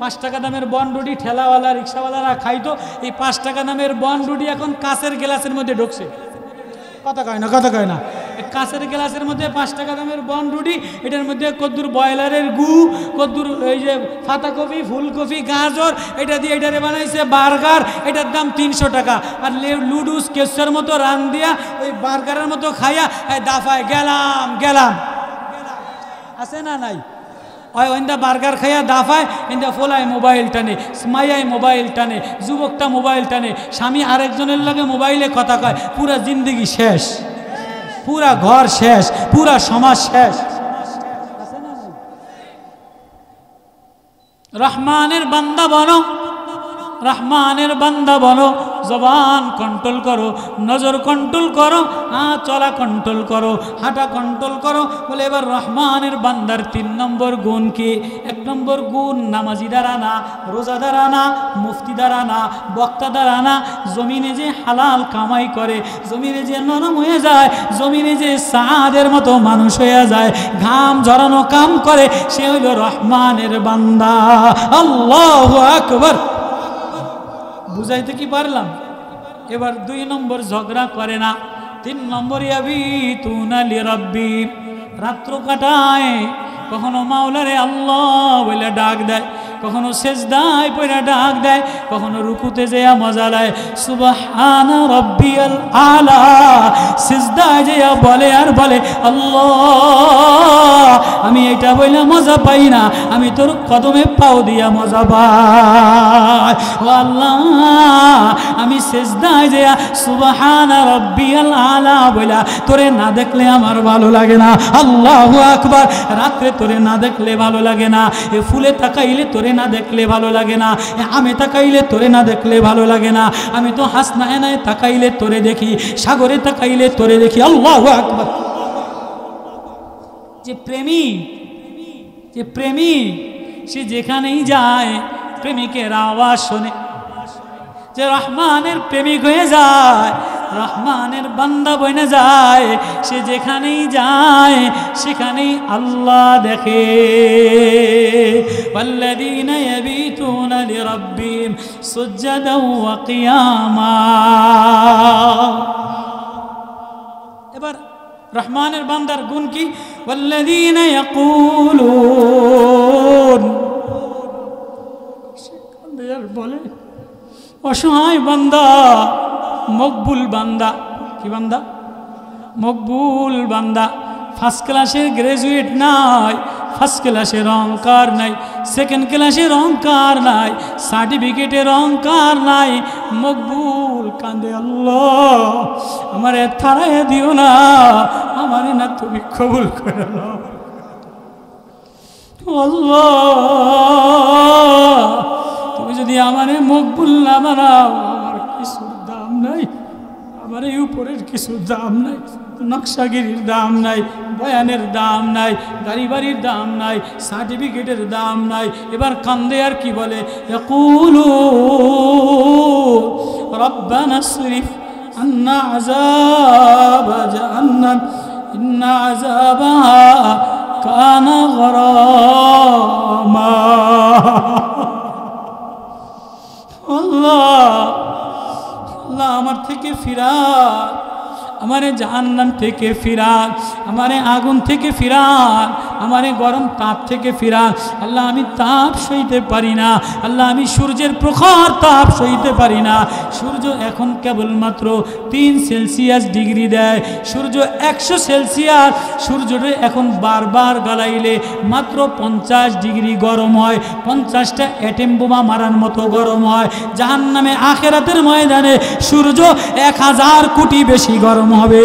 5 টাকা দামের বন রুটি ঠেলাওয়ালা রিক্সাওয়ালারা খাইতো। এই 5 টাকা দামের বন রুটি এখন কাঁচের গ্লাসের মধ্যে ঢুকছে। কথা কয় না। কাঁচের গ্লাসের মধ্যে 5 টাকা দামের বন রুটি, এটার মধ্যে কদ্দুর ব্রয়লারের গু, কদ্দুর এই যে পাতাকপি, ফুলকপি, গাজর, এটা দিয়ে এটারে বানাইছে বার্গার, এটার দাম 300 টাকা। আর লুডুস কেসার মতো রান দিয়া ওই বার্গারের মতো খাইয়া দাফায় গেলাম আছে না নাই? ওই ওইন্দা বার্গার খাইয়া দাফায়, ইন্দা ফোলায় মোবাইল টানে, স্মাইয়ায় মোবাইল টানে, যুবকটা মোবাইল টানে, স্বামী আরেকজনের লগে মোবাইলে কথা কয়, পুরা জিন্দগি শেষ, পুরা ঘর শেষ, পুরা সমাজ শেষ। রহমানের বান্দা বনো, রহমানের বান্দা বলো, জবান কন্ট্রোল করো, নজর কন্ট্রোল করো, চলা কন্ট্রোল করো, হাঁটা কন্ট্রোল করো। বলে এবার রহমানের বান্দার 3 নম্বর গুণ কি? 1 নম্বর গুণ, নামাজি দ্বারা না, রোজা দ্বারা না, মুফতি দ্বারা না, বক্তা দ্বারা না, জমিনে যে হালাল কামাই করে, জমিনে যে নরম হয়ে যায়, জমিনে যে সাদের মতো মানুষ হয়ে যায়, ঘাম ঝরানো কাম করে, সে হইল রহমানের বান্দা। আল্লাহু আকবার। বুঝাইতে কি পারলাম? এবার 2 নম্বর, ঝগড়া করে না। 3 নম্বর, ইয়াবিতুনা লিরাব্বিহিম, রাত্র কাটায়, কখনো মাওলারে আল্লাহ বলে ডাক দেয়, কখনো সেজদায় পড়ে ডাক দেয়, কখনো রুকুতে যেয়া মজা দেয়, সুবহানা রাব্বিয়াল আলা, সেজদায় যেয়া বলে আর বলে, আল্লাহ আমি এটা বইলা মজা পাই না, আমি তোর কদমে পাও দিয়া মজা পাই। ও আল্লাহ, আমি সেজদায় যেয়া সুবহানা রাব্বিয়াল আলা বইলা তোরে না দেখলে আমার ভালো লাগে না। আল্লাহু আকবার। রাত্রে তোরে না দেখলে ভালো লাগে না, এ ফুলে তাকাইলে তোরে না দেখলে ভালো লাগে না, আমে তাকাইলে তোরে না দেখলে ভালো লাগে না, আমি তো হাসনায় তাকাইলে তোরে দেখি, সাগরে তাকাইলে তোরে দেখি। আল্লাহু আকবার। যে প্রেমী সে যেখানেই যায় প্রেমিকের আওয়াজ শোনে। যে রহমানের প্রেমিক হয়ে যায়, রহমানের বান্দা বনে যায়, সে যেখানেই যায় সেখানেই আল্লাহ দেখে। ওয়াল্লাযীনা ইয়াবিতুনা লিরাব্বিহিম সুজদান ওয়া কিয়ামা। এবার রহমানের বান্দার গুণ কি? ওয়াল্লাযীনা ইয়াকুলুন, বলে অসহায় বান্দা, মকবুল বান্দা। কি বান্দা? মকবুল বান্দা। 1st ক্লাসের গ্রাজুয়েট নাই, 1st ক্লাসের অঙ্কার নাই, 2nd ক্লাসের অঙ্কার নাই, সার্টিফিকেটের অঙ্কার নাই, মকবুল কান্দে, আল্লাহ আমারে থারায় দিও না, আমারে না তুমি কবুল করে নাও। আল্লাহ তুমি যদি আমারে মকবুল না বানাও, আমার কিছুর দাম নাই, আমার এই উপরের কিছুর দাম নাই, নকশাগিরির দাম নাই, বয়ানের দাম নাই, গাড়ি বাড়ির দাম নাই, সার্টিফিকেটের দাম নাই। এবার কান্দে আর কি বলে, ইয়াকুলু রব্বানা সরিফ আন্না আযাব জাহান্নাম ইন্না আযাবাহা কানা গরামা। আল্লাহ আল্লাহ আমার থেকে ফিরান, আমারে জাহান্নাম থেকে ফিরান, আমারে আগুন থেকে ফিরান, আমারে গরম তাপ থেকে ফিরান। আল্লাহ আমি তাপ সইতে পারি না, আল্লাহ আমি সূর্যের প্রখর তাপ সইতে পারি না। সূর্য এখন কেবলমাত্র 3 সেলসিয়াস ডিগ্রি দেয়, সূর্য 100 সেলসিয়াস, সূর্যটা এখন বারবার গালাইলে মাত্র 50 ডিগ্রি গরম হয়, 50টা অ্যাটম বোমা মারার মতো গরম হয়। জাহান্নামে আখেরাতের ময়দানে সূর্য 1000 কোটি বেশি গরম হবে।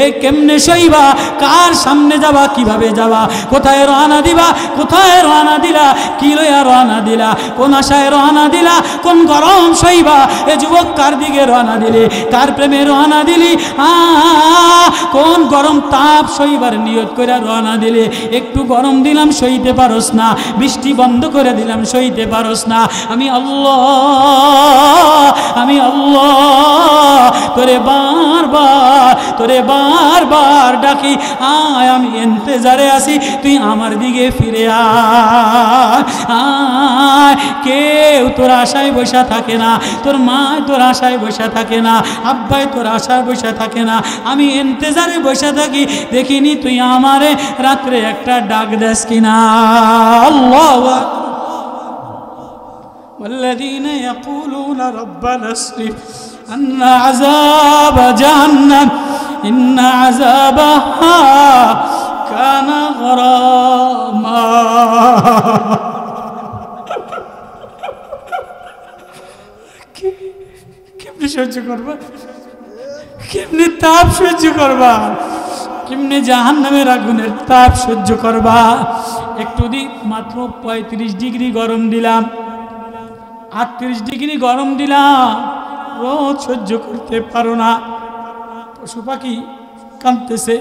এ কেমনে সইবা, কার সামনে যাবা, কিভাবে যাবা, কোথায় রওনা দিবা, কোথায় রওনা দিলা, কি লইয়া রওনা দিলা, কোন আশায় রওনা দিলা, কোন গরম সইবা। এ যুবক কার দিকে রওনা দিলি, কার প্রেমে রওনা দিলি, কোন গরম তাপ সইবার নিয়ত করে রওনা দিলি। একটু গরম দিলাম সইতে পারস না, বৃষ্টি বন্ধ করে দিলাম সইতে পারস না। আমি আল্লাহ, আমি আল্লাহ তোরে বারবার ডাকি, আয় আমি ইন্তজারে আছি, তুই আমার দিকে ফিরে আয়। কেউ তোর আশায় বসা থাকে না, তোর মা তোর আশায় বসা থাকে না, আব্বাই তোর আশায় বসা থাকে না, আমি ইন্তজারে বসা থাকি। দেখিনি তুই আমারে রাত্রে একটা ডাক দেস কিনা। আল্লাহু আকবার। والذين يقولون ربنا اصرف عنا عذاب جهنم إن عذابها كان غراما। কেমনে সহ্য করবা, কেমনে তাপ সহ্য করবা, কেমনে জাহান্নামের আগুনের তাপ সহ্য করবা। একটু মাত্র 35 ডিগ্রি গরম দিলাম, 38 ডিগ্রি গরম দিলাম, রোদ সহ্য করতে পারো না। পশু পাখি কাঁদতেছে,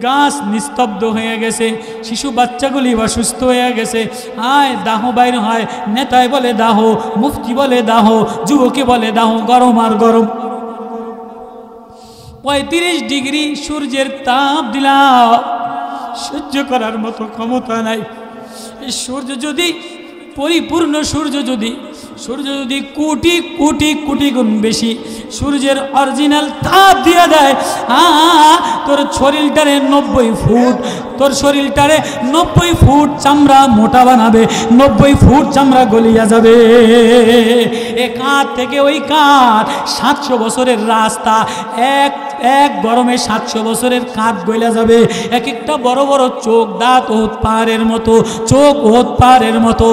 গাছ নিস্তব্ধ হয়ে গেছে, শিশু বাচ্চাগুলি অসুস্থ হয়ে গেছে। আয় দাহ বাইর হয়, নেতায় বলে দাহ, মুফতি বলে দাহ, যুবকে বলে দাহ, গরম আর গরম। 35 ডিগ্রি সূর্যের তাপ দিলাম, সহ্য করার মতো ক্ষমতা নাই। এই সূর্য যদি পরিপূর্ণ, সূর্য যদি কোটি কোটি কোটি গুণ বেশি সূর্যের অরিজিনাল তাপ দিয়ে দেয়, তোর শরীরটারে 90 ফুট, তোর শরীরটারে 90 ফুট চামড়া মোটা বানাবে, 90 ফুট চামড়া গলিয়া যাবে। এ কাঁধ থেকে ওই কাঁধ 700 বছরের রাস্তা, এক গরমে 700 বছরের কাঁধ গলিয়া যাবে। এক একটা বড় বড় চোখ, দাঁত ওহদ পাহাড়ের মতো, চোখ ওহদ পাহাড়ের মতো,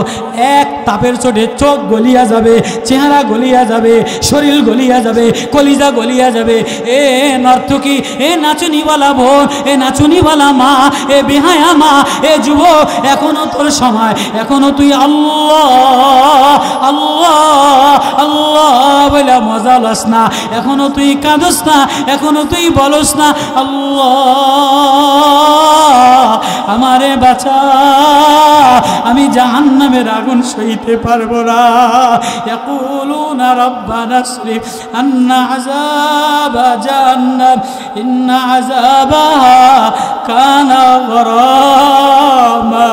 এক তাপের চোটে চোখ গলিয়া যাবে, চেহারা গলিয়া যাবে, শরীর গলিয়া যাবে, কলিজা গলিয়া যাবে। এ নর্তকী, এ নাচুনিওয়ালা বোন, এ নাচুনিওয়ালা মা, এ বেহায়া মা, এ যুবক, এখনো তোর সময়, এখনো তুই আল্লাহ আল্লাহ আল্লাহ বলে মজা লস না, এখনো তুই কাঁদস না, এখনো তুই বলস না আল্লাহ আমারে বাঁচা, আমি জাহান্নামের আগুন সইতে পারবো না। ইয়াকুলুনা রব্বানা আসরিফ আন্না আযাবা জাহান্নাম ইন্না আযাবাহা কানা গরামা।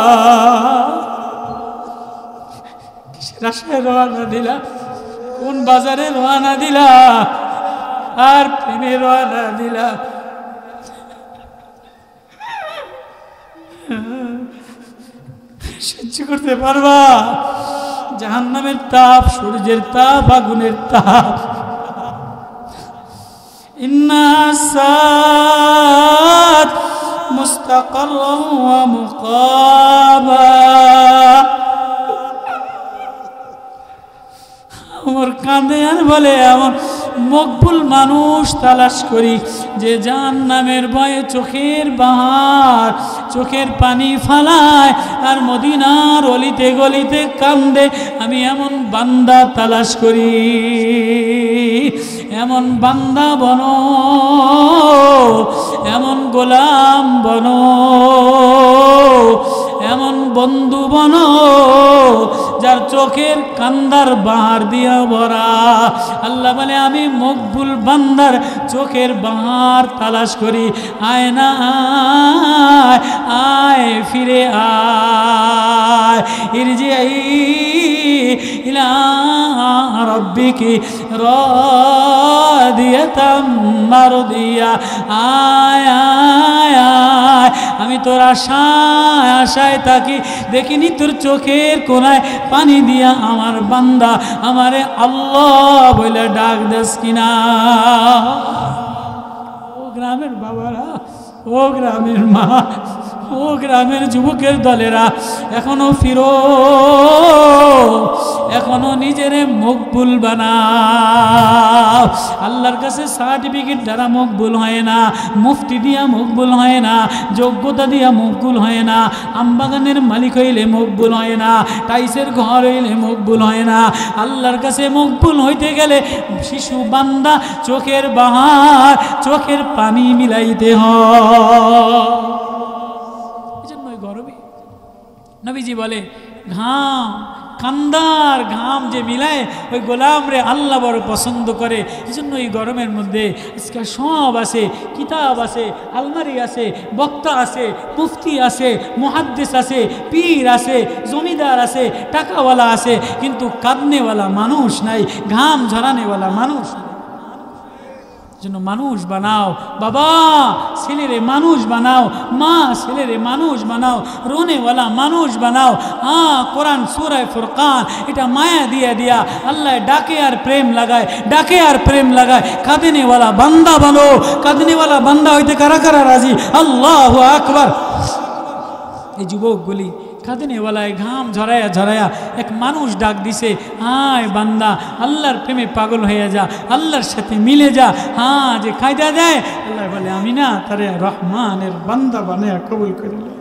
রাশায় রওনা দিলা, কোন বাজারে রওনা দিলা, আর প্রেমে রওনা দিলা। সহ্য করতে পারবা জাহান্নামের তাপ, সূর্যের তাপ, আগুনের তাপ। ইন্না সাত মুস্তাকাররান ওয়া মুকাবা। আমার কাঁদে আর বলে, আমার মকবুল মানুষ তালাশ করি যে জাহান্নামের ভয়ে চোখের বাহার, চোখের পানি ফালায় আর মদিনার অলিতে গলিতে কান্দে। আমি এমন বান্দা তালাশ করি, এমন বান্দা বনো, এমন গোলাম বনো, এমন বন্ধু বনো যার চোখের কান্দার বাহার দিয়া ভরা। আল্লাহ বলে আমি মকবুল বান্দার চোখের বাহার তালাশ করি। আয় না আয়, আয় ফিরে আয়, ইরজিই ইলা রাব্বিকি রাদিয়াতাম মারদিয়া। আয় আয় আয়, আমি তোর আশায় আশায় থাকি, দেখিনি তোর চোখের কোনায় পানি দিয়া আমার বান্দা আমারে আল্লাহ বলে ডাক দেস কিনা। ও গ্রামের বাবারা, ও গ্রামের মা, ও গ্রামের যুবকের দলেরা, এখনো ফিরো, এখনো নিজের মকবুল বানাও। আল্লাহর কাছে সার্টিফিকেট দ্বারা মকবুল হয় না, মুফতি দিয়া মকবুল হয় না, যোগ্যতা দিয়া মকবুল হয় না, আমবাগানের মালিক হইলে মকবুল হয় না, টাইসের ঘর হইলে মকবুল হয় না। আল্লাহর কাছে মকবুল হইতে গেলে শিশু বান্দা চোখের বাহার, চোখের পানি মিলাইতে হয়। গরমে নবীজি বলে ঘাম, কান্দার ঘাম যে মিলায় ওই গোলাম রে আল্লাহ বড় পছন্দ করে। এই জন্য এই গরমের মধ্যে আজকে সব আছে, কিতাব আছে, আলমারি আছে, বক্তা আছে, মুফতি আছে, মুহাদ্দিস আছে, পীর আছে, জমিদার আছে, টাকাওয়ালা আছে, কিন্তু কাঁদনেওয়ালা মানুষ নাই, ঘাম ঝরানেওয়ালা মানুষ নাই। জন্য মানুষ বানাও বাবা, ছেলেরে মানুষ বানাও, মা ছেলেরে মানুষ বানাও, রোনেওয়ালা মানুষ বানাও। কোরআন সূরা ফুরকান এটা মায়া দিয়া দিয়া আল্লাহ ডাকে আর প্রেম লাগায়, ডাকে আর প্রেম লাগায়। কাঁদনেওয়ালা বান্দা বানো, কাঁদনেওয়ালা বান্দা হইতে কারা কারা রাজি? আল্লাহু আকবার। এই যুবকগুলি কাঁদনেওয়ালায় ঘাম ঝরায়া ঝরায়া এক মানুষ ডাক দিছে, হায় বান্দা আল্লাহর প্রেমে পাগল হয়ে যা, আল্লাহর সাথে মিলে যা। যে কায়দা দেয় আল্লাহ বলে আমি না তারে রহমানের বান্দা বানায়া কবুল করিলে।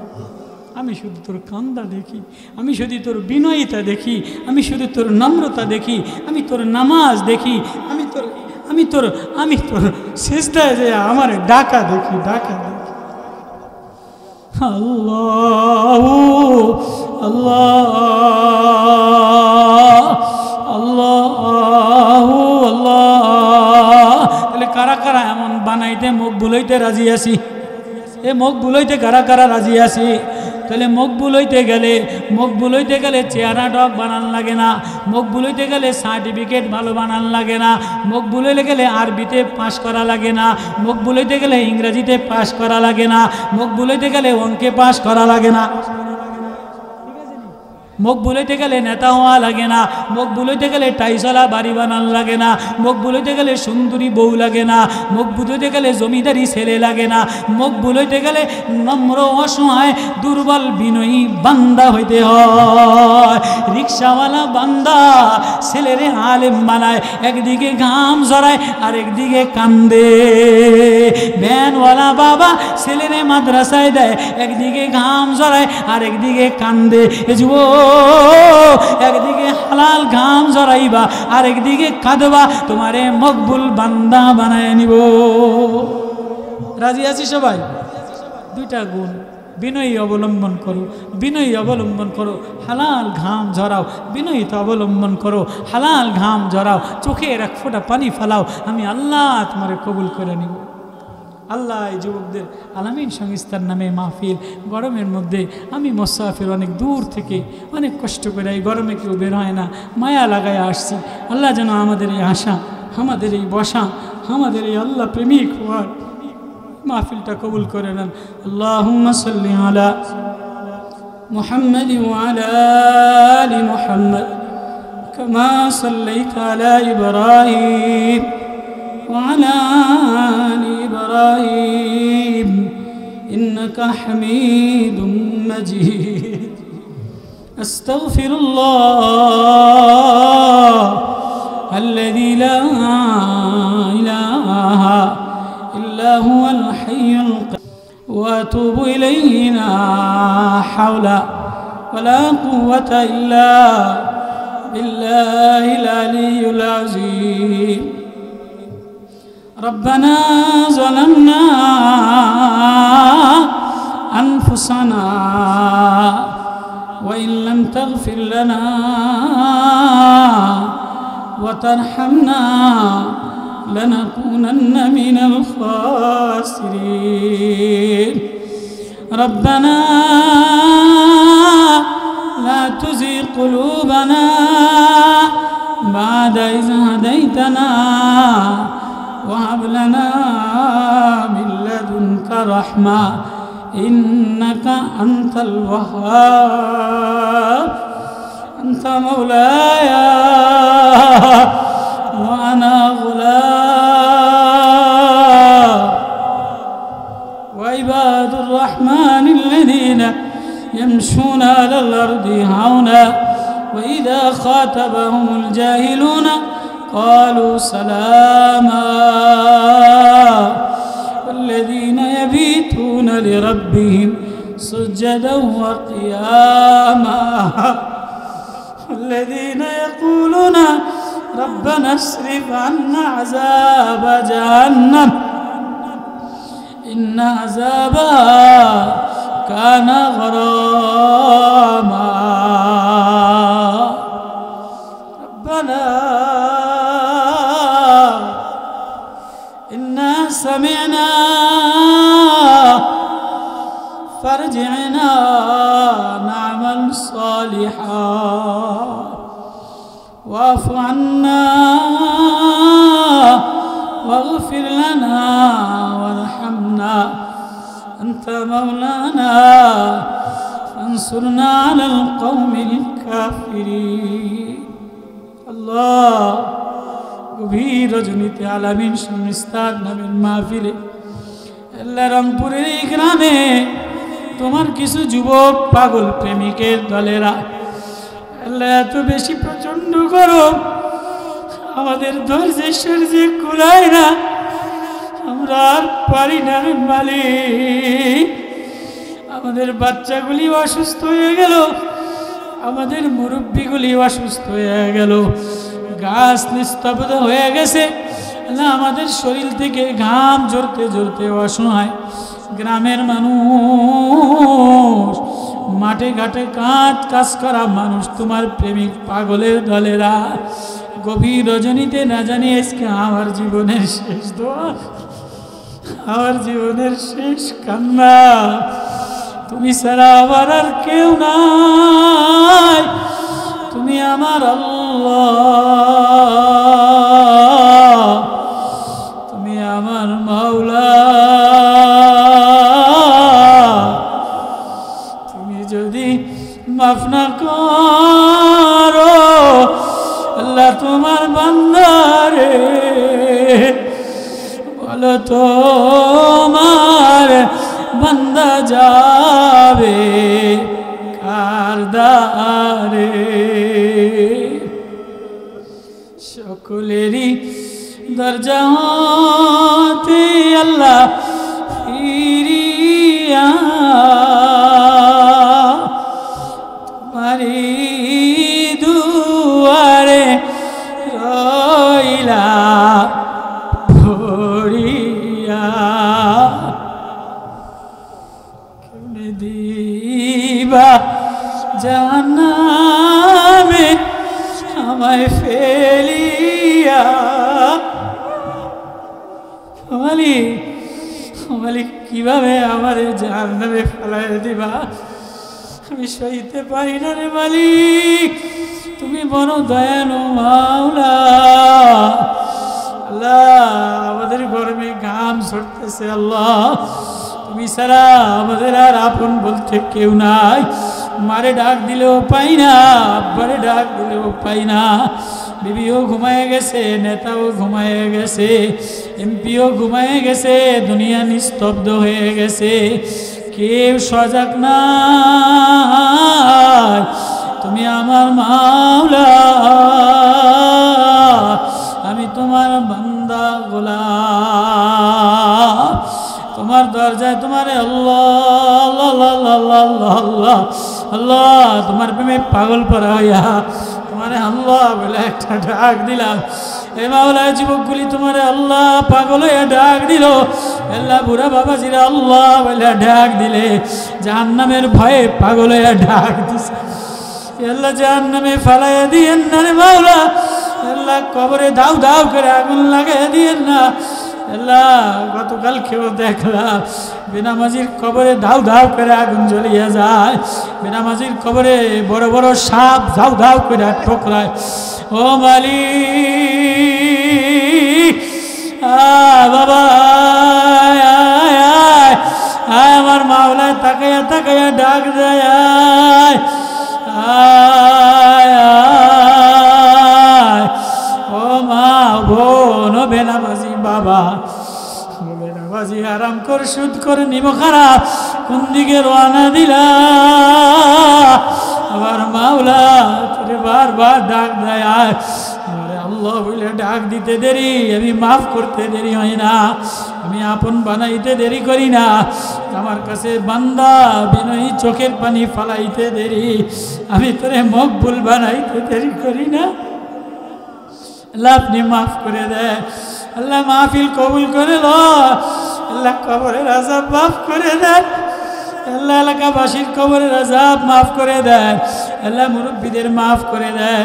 আমি শুধু তোর কান্দা দেখি, আমি শুধু তোর বিনয়িতা দেখি, আমি শুধু তোর নম্রতা দেখি, আমি তোর নামাজ দেখি, আমি তোর শেষদায় যে আমার ডাকা দেখি, ডাকা দেখি। আল্লাহ আল্লাহ আল্লাহ আল্লাহ। তাহলে কারা কারা এমন বানাইতে মকবুল হইতে রাজি আছি? এ মকবুল হইতে কারা কারা রাজি আছি? তাহলে মকবুল হইতে গেলে চেহারা ডক বানান লাগে না, মকবুল হইতে গেলে সার্টিফিকেট ভালো বানান লাগে না, মকবুল হইতে গেলে আরবিতে পাস করা লাগে না, মকবুল হইতে গেলে ইংরেজিতে পাস করা লাগে না, মকবুল হইতে গেলে অঙ্কে পাস করা লাগে না, মকবুল হইতে গেলে নেতা হওয়া লাগে না, মকবুল হইতে গেলে টাইসলা বাড়ি বানান লাগে না, মকবুল হইতে গেলে সুন্দরী বউ লাগে না, মকবুল হইতে গেলে জমিদারি ছেলে লাগে না, মকবুল হইতে গেলে নম্র অসহায় দুর্বল বিনয়ী বান্দা হইতে হয়। রিক্সাওয়ালা বান্দা ছেলেরে আলেম বানায়, একদিকে ঘাম ঝরায় আর একদিকে কান্দে। ভ্যানওয়ালা বাবা ছেলেরে মাদ্রাসায় দেয়, একদিকে ঘাম ঝরায় আর একদিকে কান্দে। একদিকে হালাল ঘাম জড়াইবা আর একদিকে কাঁদবা, তোমারে মকবুল বান্দা বানায় নিব। রাজি আছি সবাই? দুইটা গুণ বিনয়ী অবলম্বন করো, বিনয়ী অবলম্বন করো, হালাল ঘাম ঝরাও, বিনয়ীতা অবলম্বন করো, হালাল ঘাম ঝরাও, চোখের এক ফোঁটা পানি ফেলাও, আমি আল্লাহ তোমারে কবুল করে নিব। আল্লাহ এই যুবকদের আলামিন সংস্থার নামে মাহফিল, গরমের মধ্যে আমি মুসাফির, অনেক দূর থেকে অনেক কষ্ট করে, এই গরমে কেউ বের হয় না, মায়া লাগায় আসছি। আল্লাহ যেন আমাদের এই আশা, আমাদের এই বসা, আমাদের এই আল্লাহ প্রেমিক হওয়ার মাহফিলটা কবুল করে নেন। আল্লাহুম্মা সাল্লি আলা মুহাম্মাদ ওয়া আলা আলি মুহাম্মাদ কামা সাল্লাইতা আলা ইব্রাহিম وعلى آل إبراهيم إنك حميد مجيد. أستغفر الله الذي لا إله إلا هو الحي القيوم وأتوب إليه. لا حول ولا قوة إلا بالله العلي العظيم ربنا ظلمنا أنفسنا وإن لم تغفر لنا وترحمنا لنكونن من الخاسرين ربنا لا تزغ قلوبنا بعد إذ هديتنا وهب لنا من لدنك رحمة إنك أنت الوهاب أنت مولاي وأنا غلام وعباد الرحمن الذين يمشون على الأرض هونا وإذا خاطبهم الجاهلون قالوا سلاما والذين يبيتون لربهم سجدا وقياما والذين يقولون ربنا اصرف عنا عذاب جهنم إن عذابها كان غراما ربنا إنا سمعنا فارجعنا نعمل صالحا واعف عنا واغفر لنا وارحمنا أنت مولانا فانصرنا على القوم الكافرين الله গভীর রজনীতে আলামিন সংস্থার নামের মাহফিলে আল্লাহ রংপুরের এই গ্রামে তোমার কিছু যুবক পাগল প্রেমিকের দলেরা আল্লাহ এত বেশি প্রচন্ড গরম আমাদের ধৈর্যের সূর্যে কুলায় না আমরা আর পারি না মালিক আমাদের বাচ্চাগুলি অসুস্থ হয়ে গেল আমাদের মুরব্বীগুলি অসুস্থ হয়ে গেল গাছ নিস্তব্ধ হয়ে গেছে আল্লাহ আমাদের শরীর থেকে ঘাম ঝরতে ঝরতে অসহায় গ্রামের মানুষ মাঠে ঘাটে কাজ করা মানুষ তোমার প্রেমিক পাগলের দলেরা গভীর রজনীতে না জানি আজকে আমার জীবনের শেষ দোয়া আমার জীবনের শেষ কান্না তুমি ছাড়া আমার আর কেউ নাই তুমি আমার আল্লাহ তুমি আমার মাওলা তুমি যদি মাফ না করো আল্লাহ তোমার বান্দারে বলো তোমার বান্দা যাবে কার দ্বারে সকলেরই দরজা হতে আল্লাহ ফিরিয়া তোমারি দুয়ারে রইলা ভরিয়া কেমনে দিবা জাহান্নামে আমায় ফেলিয়া মালিক কিভাবে আমার জাহান্নামে ফেলাই দিবা আমি সইতে পারি না রে মালিক তুমি বড় দয়ালু মাওলা আল্লাহ আমাদের গরমে ঘাম ঝরতেছে আল্লাহ তুমি ছাড়া আমাদের আর আপন বলতে কেউ নাই মারে ডাক দিলেও পাই না আব্বারে ডাক দিলেও পাই না বিবিও ঘুমায় গেছে নেতাও ঘুমায় গেছে এমপিও ঘুমায় গেছে দুনিয়া নিস্তব্ধ হয়ে গেছে কেউ সজাগ না তুমি আমার মাওলা আমি তোমার বান্দা গোলাম তোমার দরজায় তোমার আল্লাহ আল্লাহ আল্লাহ আল্লাহ আল্লাহ আল্লাহ আল্লাহ তোমার প্রেমে পাগল করা হইয়া তোমারে আল্লাহ বলে একটা ডাক দিলাম। এ মাওলা যুবকগুলি তোমারে আল্লাহ পাগল হইয়া ডাক দিল। আল্লাহ বুড়া বাবাজিরা আল্লাহ বলে ডাক দিলে জাহান্নামের ভয়ে পাগল হইয়া ডাক দিছে। আল্লাহ জাহান্নামে ফালাইয়া দিয়েন না রে মাওলা। আল্লাহ কবরে দাও দাও করে আগুন লাগাই দিয়েন না। আল্লাহ গতকালকেও দেখলাম বেনামাজির কবরে ধাউ ধাউ করে আগুন জ্বলিয়ে যায়। বেনামাজির কবরে বড় বড় সাপ ধাউ ধাউ করে ঠোকরায়। ও মালিক বাবা আয় আমার মাওলায় তাকাইয়া তাকাইয়া ডাক দেয় ও মা বোন ও বেনামাজি বাবা বেনামাজি আরাম করে সুদ করে নিব খারাপ কোন দিকে রওনা দিলা আমার মাওলা তোরে বারবার ডাক দেয় আরে আল্লাহ বলে ডাক দিতে দেরি আমি মাফ করতে দেরি হয় না, আমি আপন বানাইতে দেরি করি না। আমার কাছে বান্দা বিনয়ী চোখের পানি ফালাইতে দেরি, আমি তোরে মকবুল বানাইতে দেরি করি না। আল্লাহ আপনি মাফ করে দেন, আল্লাহ মাহফিল কবুল করে লো, আল্লাহ কবরের আযাব মাফ করে দেন, আল্লাহ এলাকাবাসীর কবরের আযাব মাফ করে দেন, আল্লাহ মুরব্বীদের মাফ করে দেন।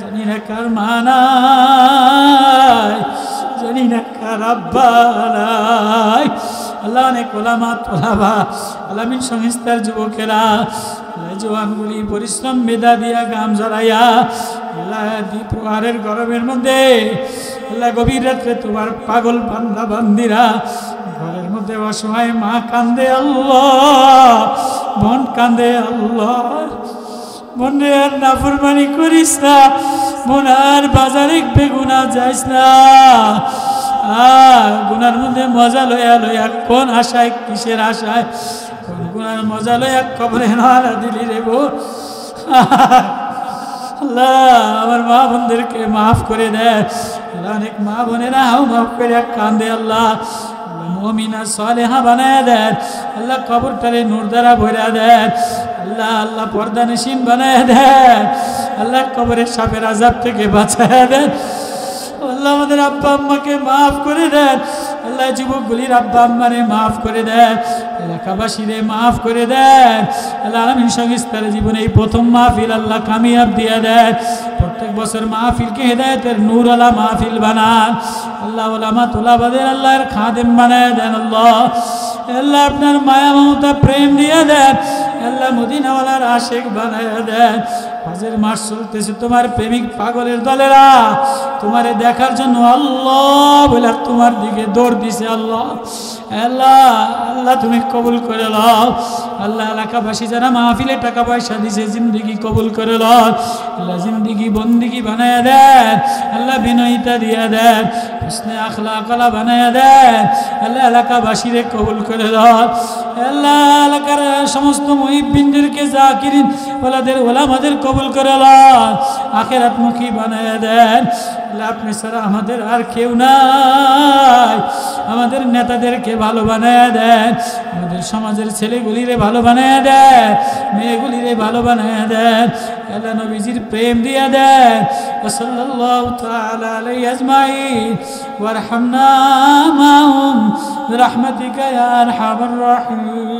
জানি না কার মা নাই, জানি না কার আব্বা নাই। আল্লাহ অনেক ওলামা তোলাবা আলামিন সংস্থার যুবকেরা জওয়ানগুলি পরিশ্রম মেধা দিয়া গাম জড়াইয়া আল্লাহ দ্বীপহারের গরমের মধ্যে আল্লাহ গভীর রাত্রে তোমার পাগল বান্দা বান্দিরা ঘরের মধ্যে অসহায় মা কান্দে আল্লাহ, বোন কান্দে আল্লাহ, বোনে আর নাফরমানি করিস না, বোন আর বাজারে বেগুনা যাইস না। গুনার মধ্যে মজা লইয়া লইয়া কোন আশায় কিসের আশায় কোন গুনার মজা লইয়া কবরে না দিলি রে বোন। আল্লাহ আমার মা বোনদেরকে মাফ করে দেয়, আল্লাহ অনেক মা বোনেরা মাফ করে কান্দে আল্লাহ মুমিনা সালেহা বানায় দেন, আল্লাহ কবরটারে নূর দ্বারা ভরা দেন, আল্লাহ আল্লাহ পর্দা নিশিন বানায় দেন, আল্লাহ কবরের সাপের আযাব থেকে বাঁচায় দেন। আল্লাহ আমাদের আব্বা আম্মাকে মাফ করে দেন, আল্লাহ যুবকগুলির আব্বা আম্মারে মাফ করে দেন, এলাকাবাসীরে মাফ করে দেন। আল্লাহ আলামিন সংস্থার জীবনে এই প্রথম মাহফিল আল্লাহ কামিয়াব দিয়ে দেন। প্রত্যেক বছর মাহফিলকে হেদায়েতের নূর আলা মাহফিল বানান। আল্লাহ ওলামা তোলাবাদের আল্লাহর খাদেম বানায় দেন। আল্লাহ আল্লাহ আপনার মায়া মমতা প্রেম দিয়ে দেন, আল্লাহ মদিনাওয়ালার আশিক বানায় দেন। হজের মাস চলতেছে, তোমার প্রেমিক পাগলের দলেরা তোমারে দেখার জন্য আল্লাহ বলে তোমার দিকে দৌড় দিছে। আল্লাহ আল্লাহ আল্লাহ তুমি কবুল করে লও। আল্লাহ এলাকাবাসী যারা মাহফিলে টাকা পয়সা দিছে জিন্দিগি কবুল করে লও। আল্লাহ জিন্দিগি বন্দিগি বানায় দেন, আল্লাহ বিনয়িতা দিয়ে দেন, হুসনে আখলাক আলা বানায় দেন। আল্লাহ এলাকাবাসীরে কবুল করে লও। আল্লাহ এলাকার সমস্ত মুহিব্বিনদেরকে জাকিরিন ওলাদের ওলামাদের কবুল করে লও, আখিরাতমুখী বানায় দেন। আল্লাহ আপনি ছাড়া আমাদের আর কেউ নাই, আমাদের নেতাদেরকে ভালো বানায় দেন, আমাদের সমাজের ছেলেগুলিরে ভালো বানায় দেন, মেয়েগুলিরে ভালো বানায় দেন। আল্লাহ নবীজির প্রেম দিয়ে দেন। সাল্লাল্লাহু তাআলা আলাইহি আজমাইন ওয়ারহামনা মাহুম বিরহমাতিকা ইয়া আরহামার রাহিম।